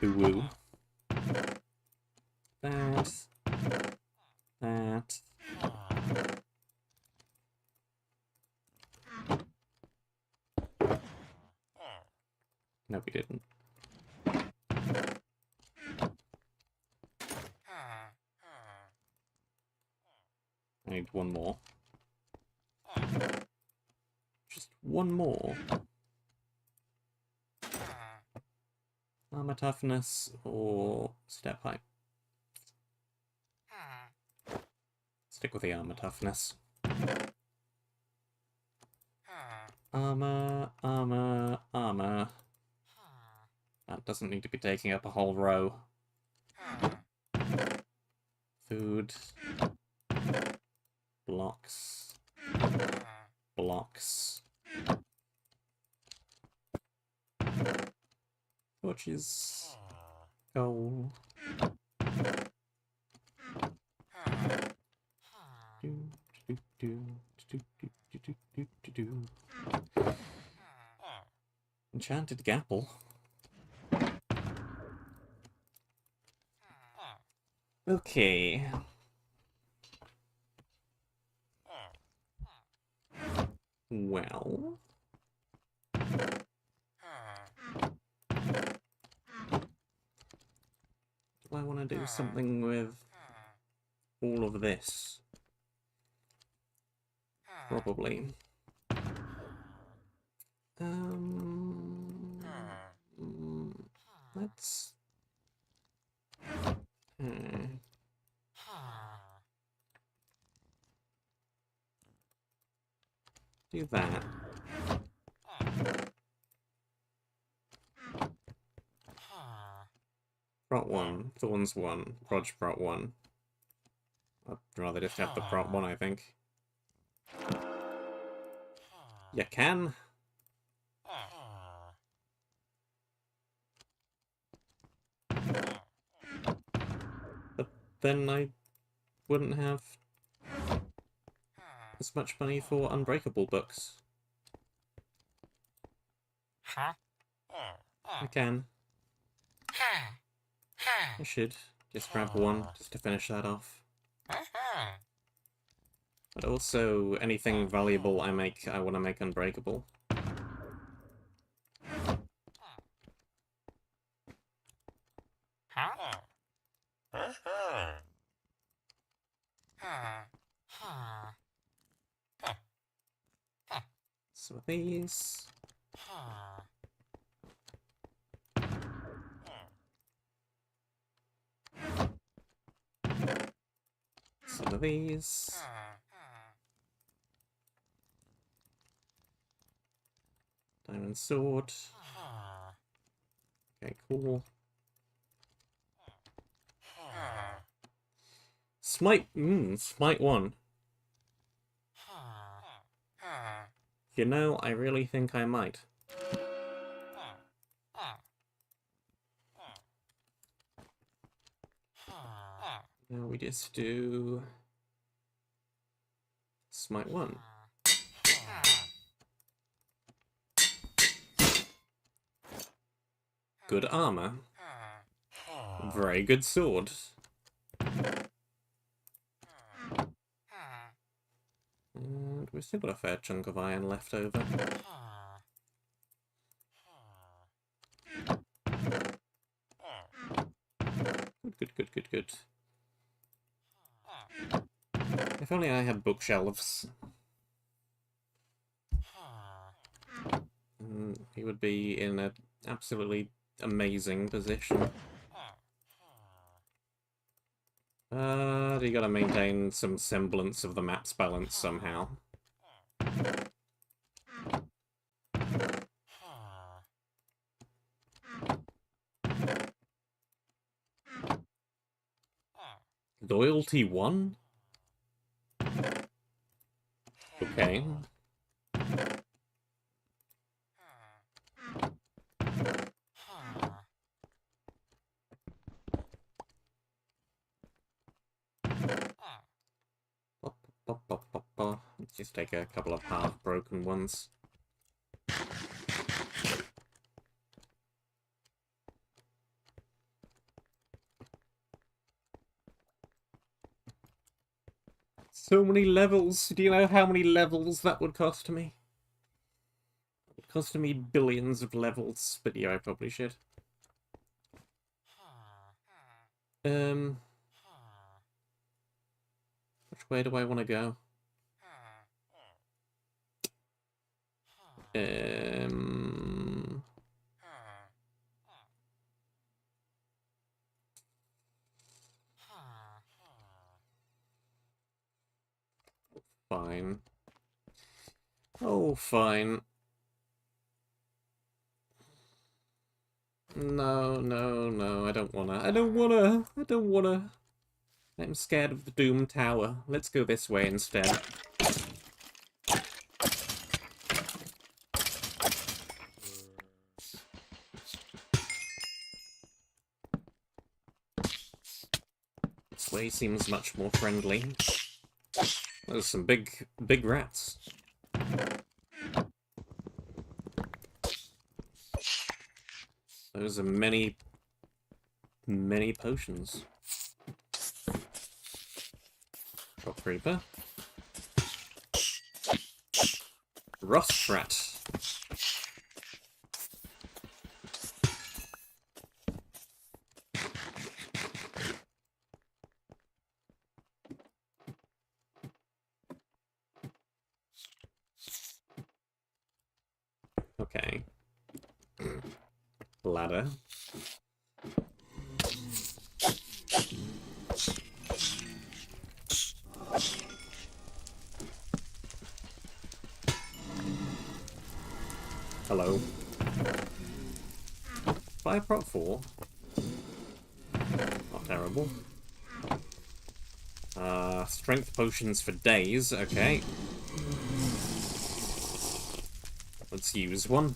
Boo-woo. That. No, we didn't. I need one more. Just one more. Armor toughness or step height. Stick with the armor toughness. Armor. That doesn't need to be taking up a whole row. Food. Blocks. Torches. Coal. Enchanted Gapple. Okay. Well. Do I want to do something with all of this? Probably. Let's... do that. Prot 1, Thorns 1, Proj Prot 1. I'd rather just have the Prot 1, I think. You can. But then I wouldn't have as much money for Unbreakable books. I can. I should just grab one just to finish that off. But also, anything valuable I make, I want to make Unbreakable. Some of these. Some of these. Diamond sword. Okay, cool. Smite, Smite 1. You know, I really think I might. Now we just do Smite 1. Good armor. Very good sword. And we've still got a fair chunk of iron left over. Good. If only I had bookshelves. He would be in an absolutely amazing position. You gotta maintain some semblance of the map's balance somehow. Loyalty 1? Okay. Let's just take a couple of half-broken ones. So many levels! Do you know how many levels that would cost me? It would cost me billions of levels, but yeah, I probably should. Which way do I want to go? Fine. Oh, fine. No, I don't wanna. I'm scared of the Doom Tower. Let's go this way instead. This way seems much more friendly. There's some big rats. Those are many potions. Drop Creeper. Rust Rat. Okay. Ladder. Hello. Fire prop 4. Not terrible. Strength potions for days. Okay. Let's use one.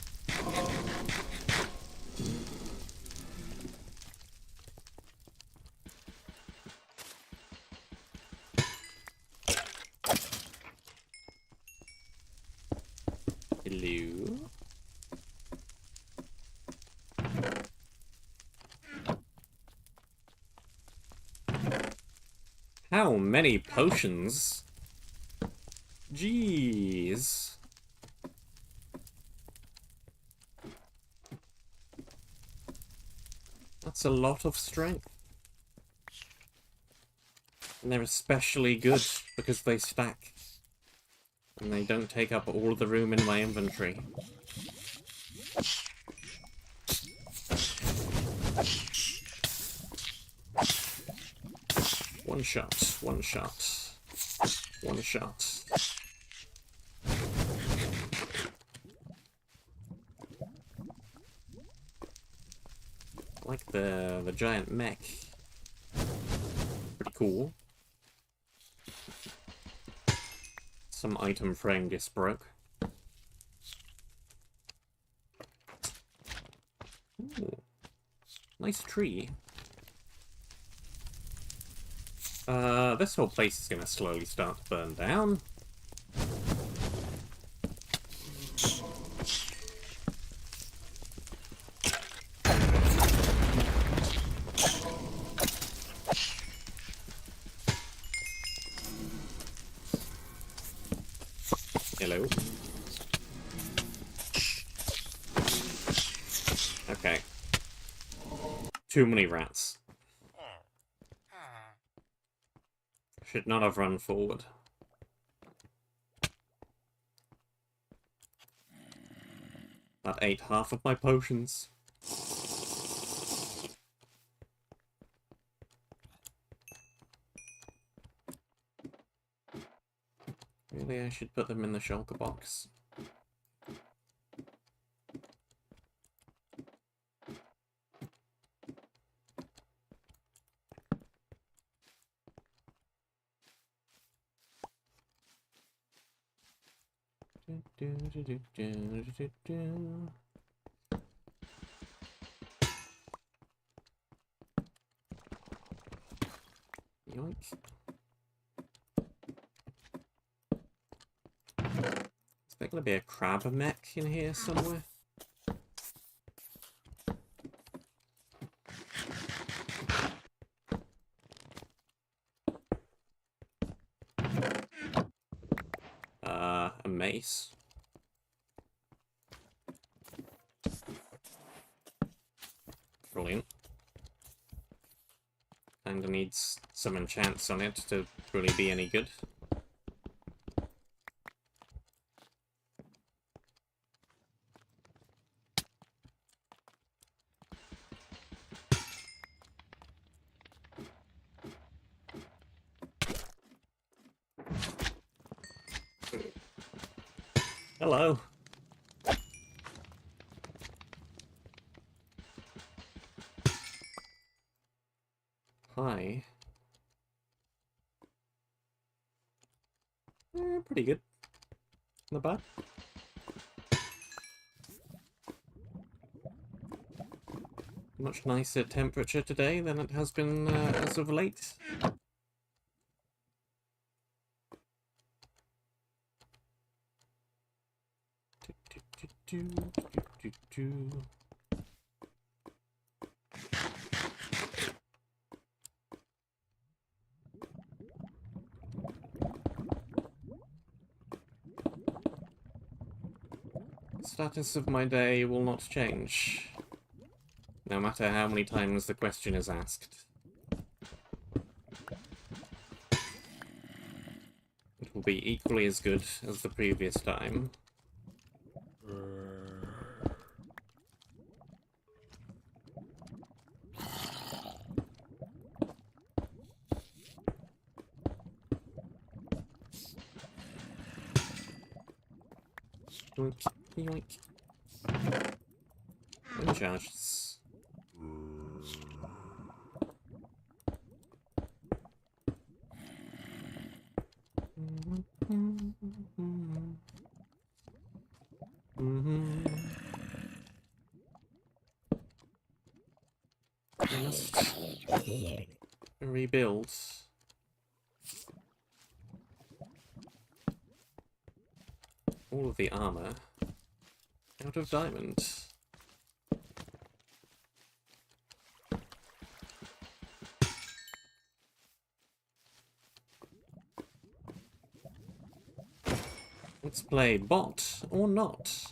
Hello. How many potions? Jeez. That's a lot of strength. And they're especially good because they stack. And they don't take up all of the room in my inventory. One shot, one shot, one shot. I like the giant mech. Pretty cool. Some item frame just broke. Ooh. Nice tree. This whole place is gonna slowly start to burn down. Hello. Okay. Too many rats. Should not have run forward. That ate half of my potions. Really, I should put them in the shulker box. Yoink. Is there gonna be a crab mech in here somewhere? A mace. Brilliant. Kinda needs some enchants on it to really be any good. Hello. Hi. Pretty good. Not bad. Much nicer temperature today than it has been as of late. Status of my day will not change, no matter how many times the question is asked. It will be equally as good as the previous time. Yoink, yoink. No charges. I must rebuild all of the armor out of diamond. Let's play bot or not.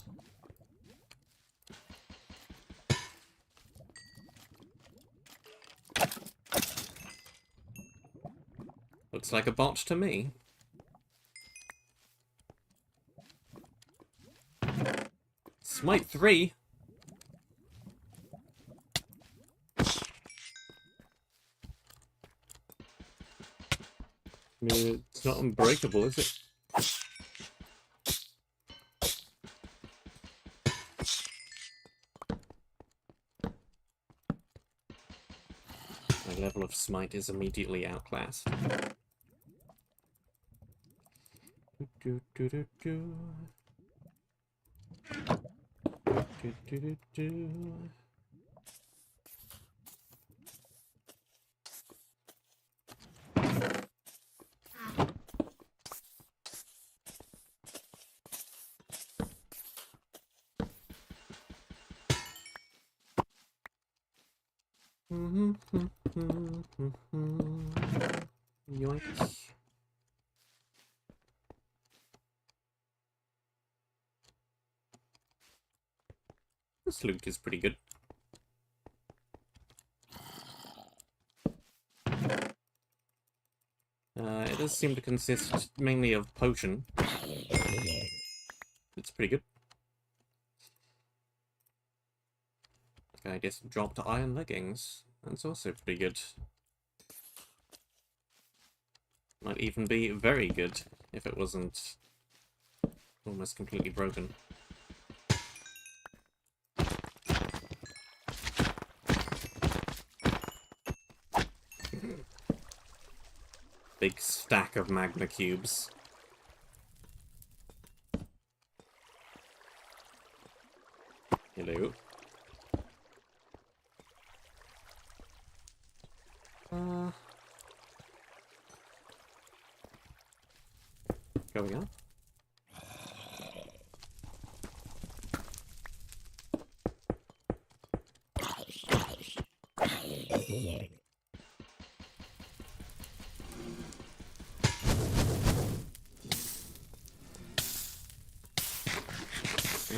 Looks like a bot to me. Smite 3. It's not unbreakable, is it? My level of smite is immediately outclassed. Do, do, do, do. Do, do, do, do. Yoink. This loot is pretty good. It does seem to consist mainly of potion. It's pretty good. I just dropped iron leggings. That's also pretty good. Might even be very good if it wasn't almost completely broken. Big stack of magma cubes. Hello. Going up.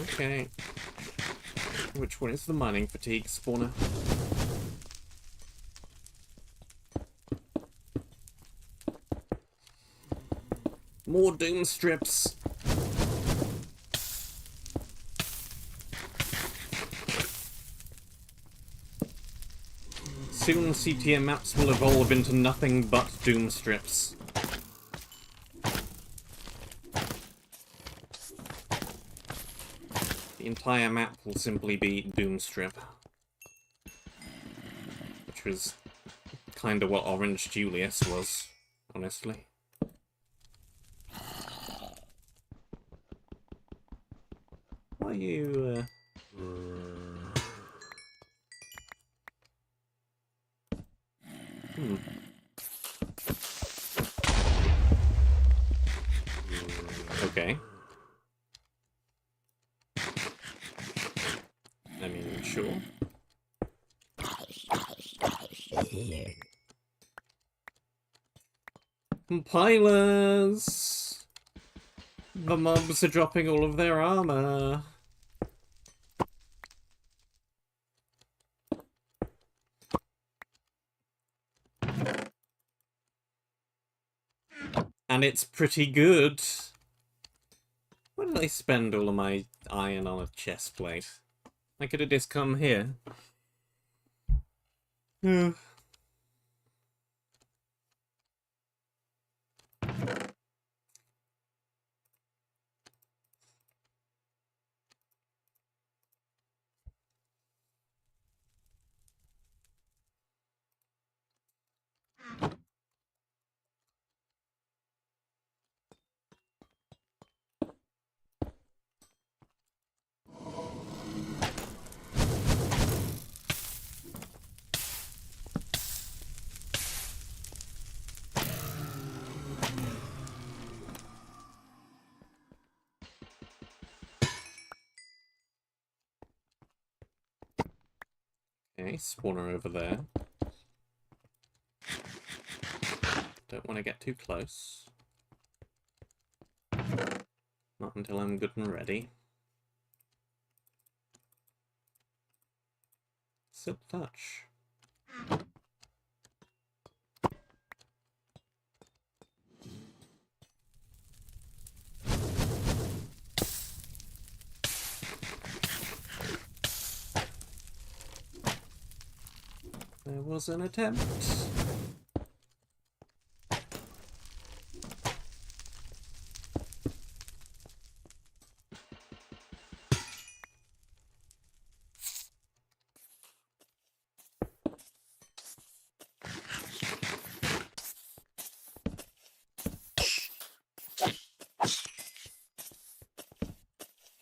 Okay. Which one is the mining fatigue spawner? More doom strips. Soon CTM maps will evolve into nothing but doom strips. The entire map will simply be doom strip. Which was kinda what Orange Julius was, honestly. Why are you, Okay. I mean, sure. Compilers! The mobs are dropping all of their armor. And it's pretty good. Why did I spend all of my iron on a chest plate? I could have just come here. Okay, spawner over there. Don't want to get too close. Not until I'm good and ready. Silk touch. There was an attempt.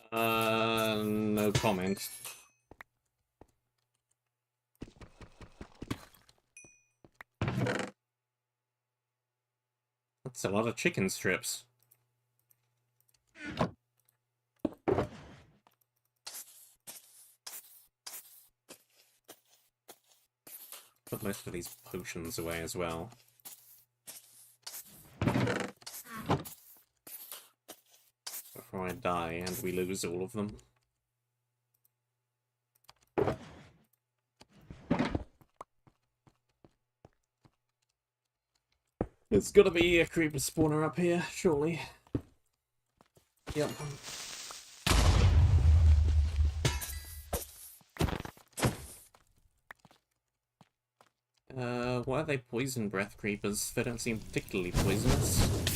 No comment. That's a lot of chicken strips. Put most of these potions away as well. Before I die and we lose all of them. There's gotta be a creeper spawner up here, surely. Yep. Why are they poison breath creepers? They don't seem particularly poisonous.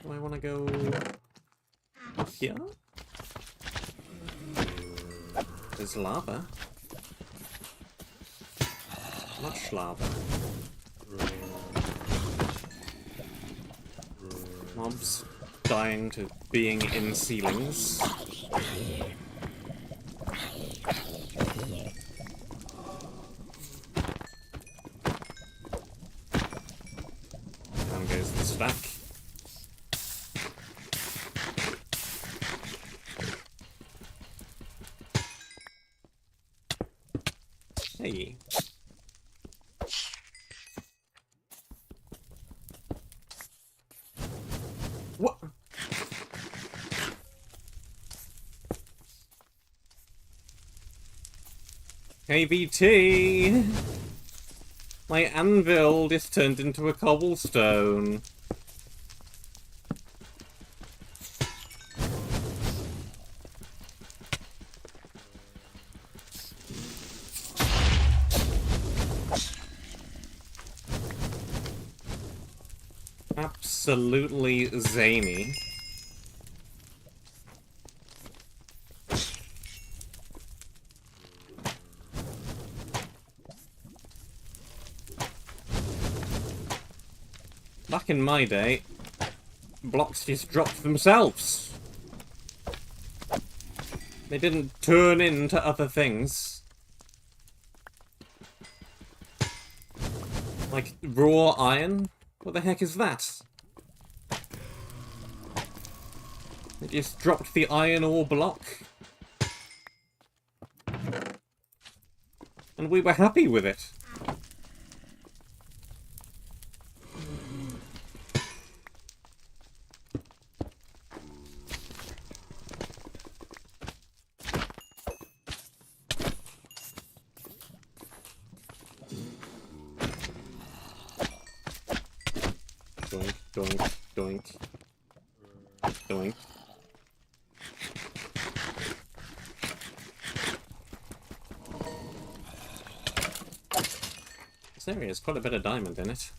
Do I want to go up here? There's lava. Much lava. Mobs dying to being in ceilings. Down goes the stack. Hey. What? KBT! My anvil just turned into a cobblestone. Absolutely zany. Back in my day, blocks just dropped themselves. They didn't turn into other things. Like raw iron? What the heck is that? They just dropped the iron ore block. And we were happy with it. Doink, doink, doink. Doink. This area has quite a bit of diamond in it.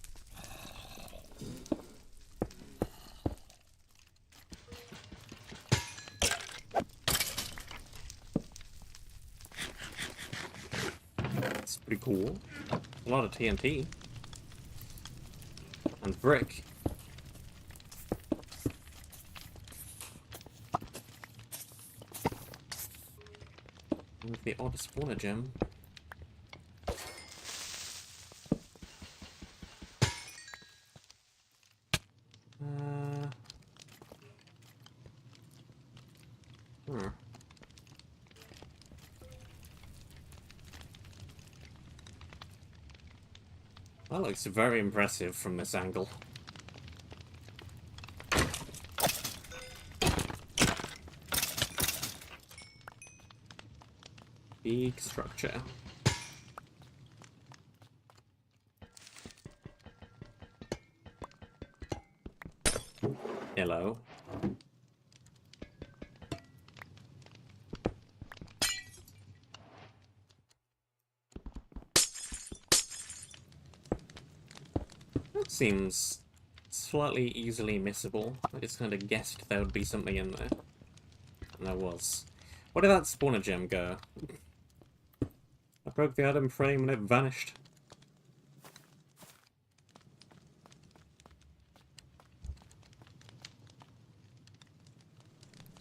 That's pretty cool. A lot of TNT. And brick. With the odd spawner gem. That looks very impressive from this angle. Big structure. Hello. That seems slightly easily missable. I just kind of guessed there would be something in there. And there was. Where did that spawner gem go? I broke the item frame and it vanished.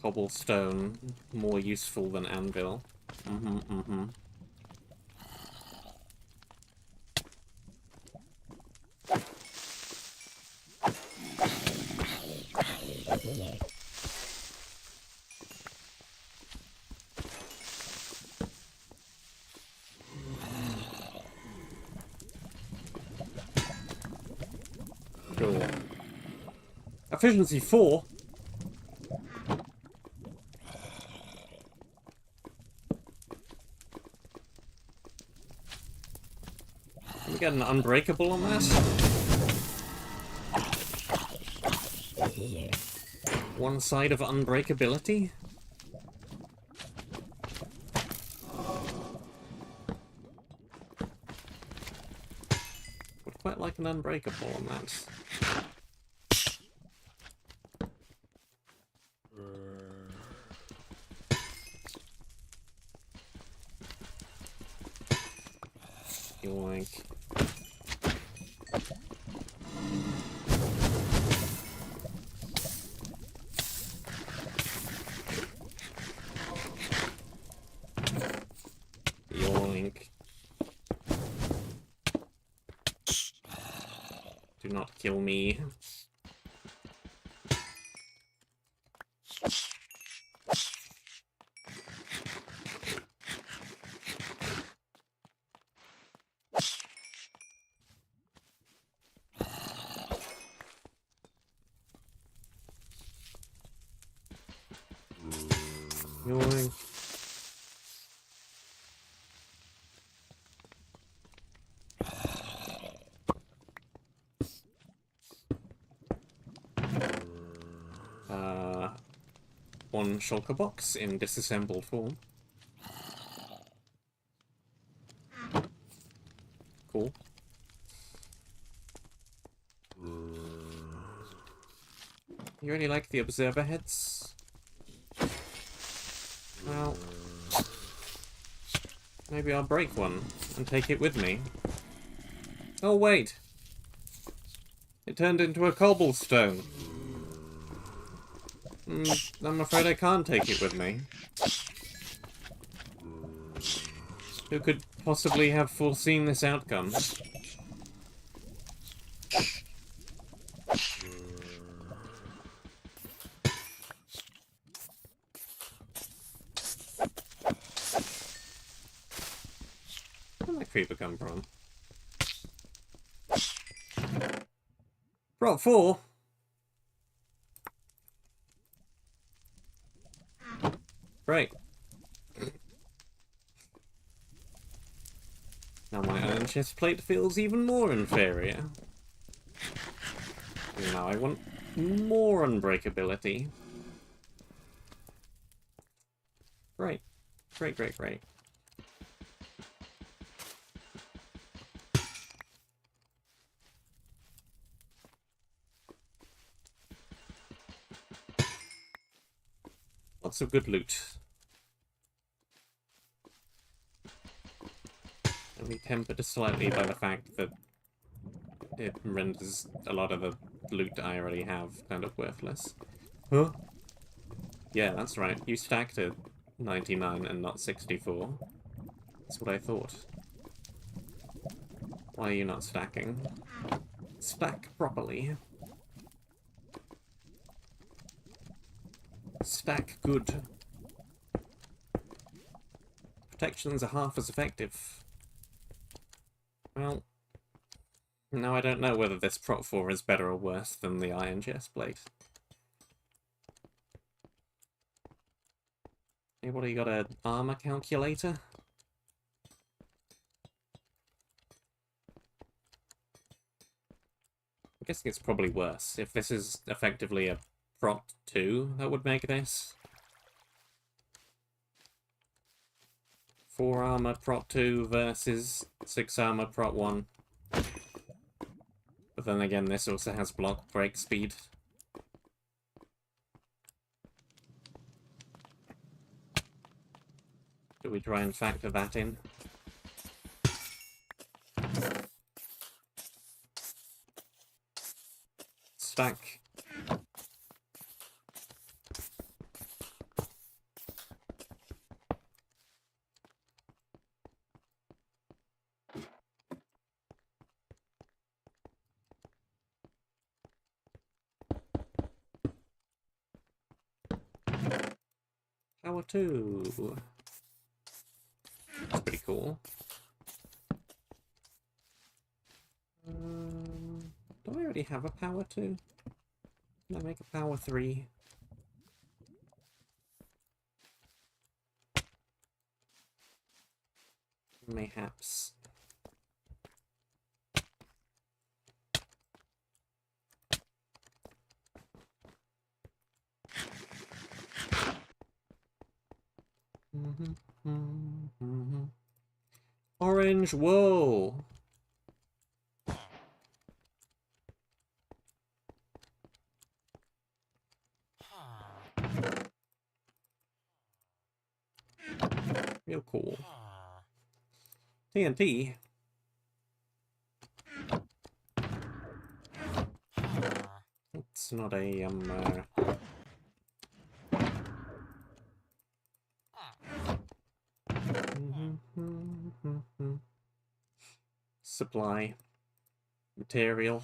Cobblestone, more useful than anvil. Cool. Efficiency 4? Can we get an unbreakable on that? One side of unbreakability? Would quite like an unbreakable on that. Yoink. Yoink. Do not kill me. Yoink. One shulker box in disassembled form. Cool. You really like the observer heads? Well, maybe I'll break one and take it with me. Oh wait! It turned into a cobblestone. I'm afraid I can't take it with me. Who could possibly have foreseen this outcome? Where did that creeper come from? Brought 4? Great. Now my iron chest plate feels even more inferior. Now I want more unbreakability. Great. Great, great, great. Lots of good loot. Only tempered slightly by the fact that it renders a lot of the loot I already have kind of worthless. Huh? Yeah, that's right. You stacked at 99 and not 64. That's what I thought. Why are you not stacking? Stack properly. Stack good. Protections are half as effective. Well, now I don't know whether this Prot 4 is better or worse than the Iron Chestplate. Anybody got an armor calculator? I'm guessing it's probably worse. If this is effectively a Prot 2, that would make this. 4 armor Prot 2 versus 6 armor Prot 1. But then again, this also has block break speed. Do we try and factor that in? Stack. Power 2. That's pretty cool. Do I already have a power 2? Can I make a power 3? Mayhaps. Orange, whoa! Real cool. TNT. It's not a, supply. Material.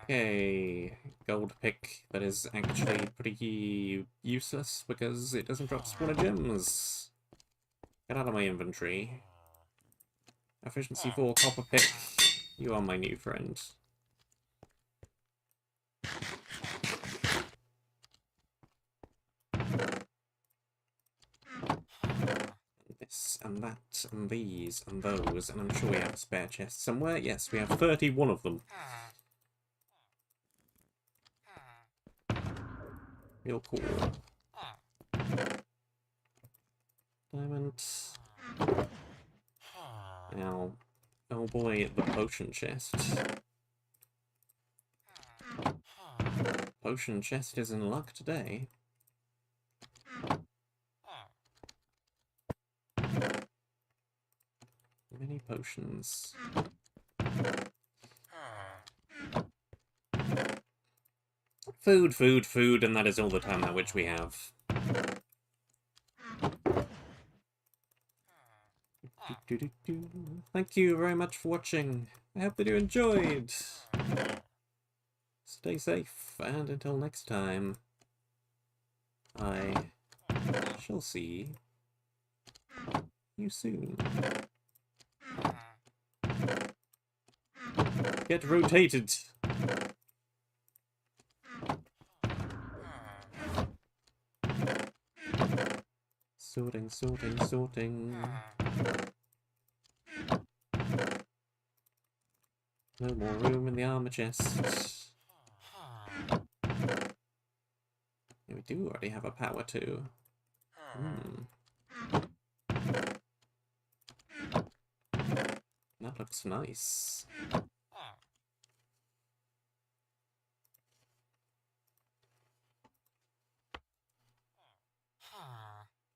Okay, gold pick that is actually pretty useless because it doesn't drop spawner gems. Get out of my inventory. Efficiency 4 copper pick. You are my new friend. This and that and these and those, and I'm sure we have a spare chest somewhere. Yes, we have 31 of them. Real cool. Diamond. Now, oh boy, the potion chest. Potion chest is in luck today. Many potions. Food, food, food, and that is all the time at which we have. Thank you very much for watching. I hope that you enjoyed. Stay safe, and until next time, I shall see you soon. Get rotated. Sorting, sorting, sorting. No more room in the armor chest. Yeah, we do already have a power 2. That looks nice.